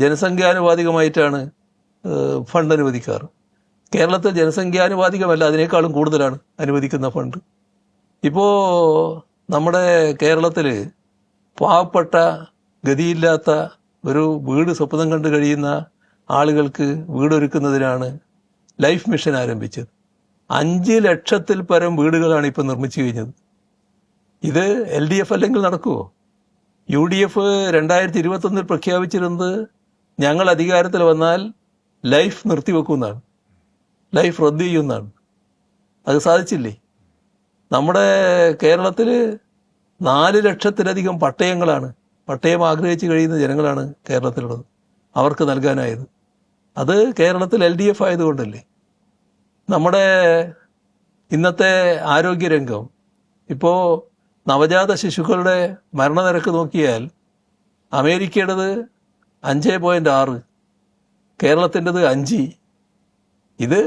ജനസംഖ്യാനുപാതികമായിട്ടാണ് ഫണ്ട് അനുവദിക്കാറ്. കേരളത്തിൽ ജനസംഖ്യാനുപാതികമല്ല, അതിനേക്കാളും കൂടുതലാണ് അനുവദിക്കുന്ന ഫണ്ട്. ഇപ്പോൾ നമ്മുടെ കേരളത്തിൽ പാവപ്പെട്ട ഗതിയില്ലാത്ത ഒരു വീട് സ്വപ്നം കണ്ട് കഴിയുന്ന ആളുകൾക്ക് വീടൊരുക്കുന്നതിനാണ് ലൈഫ് മിഷൻ ആരംഭിച്ചത്. 5 ലക്ഷത്തിൽ പരം വീടുകളാണ് ഇപ്പം നിർമ്മിച്ചു കഴിഞ്ഞത്. ഇത് LDF അല്ലെങ്കിൽ നടക്കുമോ? UDF 2021 പ്രഖ്യാപിച്ചിരുന്നത് ഞങ്ങൾ അധികാരത്തിൽ വന്നാൽ ലൈഫ് നിർത്തിവെക്കുമെന്നാണ്, ലൈഫ് റദ്ദ് ചെയ്യുമെന്നാണ്. അത് സാധിച്ചില്ലേ? നമ്മുടെ കേരളത്തിൽ 4 ലക്ഷത്തിലധികം പട്ടയം ആഗ്രഹിച്ച് കഴിയുന്ന ജനങ്ങളാണ് കേരളത്തിലുള്ളത്. അവർക്ക് നൽകാനായത് അത് കേരളത്തിൽ LDF ആയതുകൊണ്ടല്ലേ. നമ്മുടെ ഇന്നത്തെ ആരോഗ്യരംഗം ഇപ്പോൾ നവജാത ശിശുക്കളുടെ മരണനിരക്ക് നോക്കിയാൽ അമേരിക്കയുടേത് 5.6, കേരളത്തിൻ്റെത് 5. ഇത്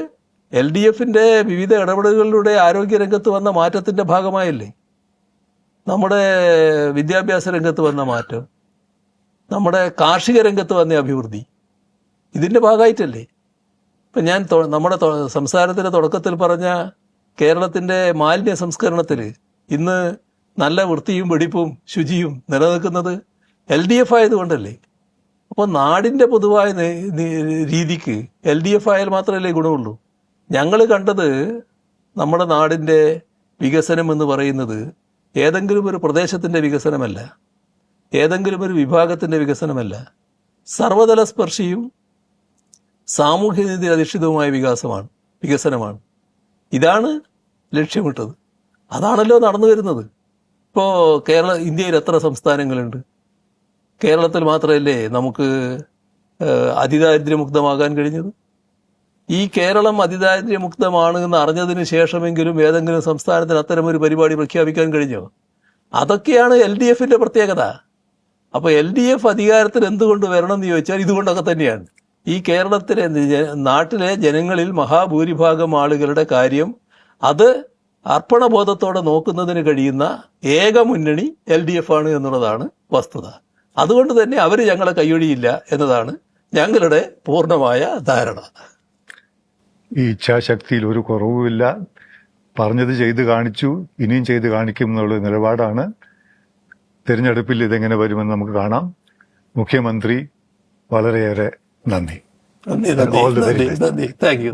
LDFന്റെ വിവിധ ഇടപെടലുകളിലൂടെ ആരോഗ്യരംഗത്ത് വന്ന മാറ്റത്തിൻ്റെ ഭാഗമായല്ലേ. നമ്മുടെ വിദ്യാഭ്യാസ രംഗത്ത് വന്ന മാറ്റം, നമ്മുടെ കാർഷിക രംഗത്ത് വന്ന അഭിവൃദ്ധി, ഇതിൻ്റെ ഭാഗമായിട്ടല്ലേ. ഇപ്പം ഞാൻ നമ്മുടെ സംസാരത്തിൻ്റെ തുടക്കത്തിൽ പറഞ്ഞ കേരളത്തിൻ്റെ മാലിന്യ സംസ്കരണത്തിൽ ഇന്ന് നല്ല വൃത്തിയും വെടിപ്പും ശുചിയും നിലനിൽക്കുന്നത് LDF ആയതുകൊണ്ടല്ലേ. അപ്പോൾ നാടിൻ്റെ പൊതുവായ രീതിക്ക് LDF ആയാൽ മാത്രമല്ലേ ഗുണമുള്ളൂ. ഞങ്ങൾ കണ്ടത് നമ്മുടെ നാടിൻ്റെ വികസനം എന്ന് പറയുന്നത് ഏതെങ്കിലും ഒരു പ്രദേശത്തിൻ്റെ വികസനമല്ല, ഏതെങ്കിലും ഒരു വിഭാഗത്തിൻ്റെ വികസനമല്ല, സർവ്വതല സ്പർശിയും സാമൂഹ്യനീതി അധിഷ്ഠിതവുമായ വികസനമാണ്. ഇതാണ് ലക്ഷ്യമിട്ടത്. അതാണല്ലോ നടന്നു വരുന്നത്. ഇപ്പോൾ ഇന്ത്യയിൽ എത്ര സംസ്ഥാനങ്ങളുണ്ട്? കേരളത്തിൽ മാത്രമല്ലേ നമുക്ക് അതിദാരിദ്ര്യമുക്തമാകാൻ കഴിഞ്ഞത്. ഈ കേരളം അതിദാരിദ്ര്യമുക്തമാണ് എന്ന് അറിഞ്ഞതിന് ശേഷമെങ്കിലും ഏതെങ്കിലും സംസ്ഥാനത്തിന് അത്തരമൊരു പരിപാടി പ്രഖ്യാപിക്കാൻ കഴിഞ്ഞോ? അതൊക്കെയാണ് LDFന്റെ പ്രത്യേകത. അപ്പോൾ LDF അധികാരത്തിൽ എന്തുകൊണ്ട് വരണം എന്ന് ചോദിച്ചാൽ ഇതുകൊണ്ടൊക്കെ തന്നെയാണ്. ഈ കേരളത്തിലെ നാട്ടിലെ ജനങ്ങളിൽ മഹാഭൂരിഭാഗം ആളുകളുടെ കാര്യം അത് അർപ്പണബോധത്തോടെ നോക്കുന്നതിന് കഴിയുന്ന ഏക മുന്നണി LDF ആണ് എന്നുള്ളതാണ് വസ്തുത. അതുകൊണ്ട് തന്നെ അവർ ഞങ്ങളെ കൈയൊഴിയില്ല എന്നതാണ് ഞങ്ങളുടെ പൂർണ്ണമായ ധാരണ.
ഈ ഇച്ഛാശക്തിയിൽ ഒരു കുറവുമില്ല. പറഞ്ഞത് ചെയ്ത് കാണിച്ചു, ഇനിയും ചെയ്ത് കാണിക്കും എന്നുള്ള നിലപാടാണ്. തിരഞ്ഞെടുപ്പിൽ ഇതെങ്ങനെ വരുമെന്ന് നമുക്ക് കാണാം. മുഖ്യമന്ത്രി വളരെയേറെ നന്ദി.
നന്ദി. Thank you.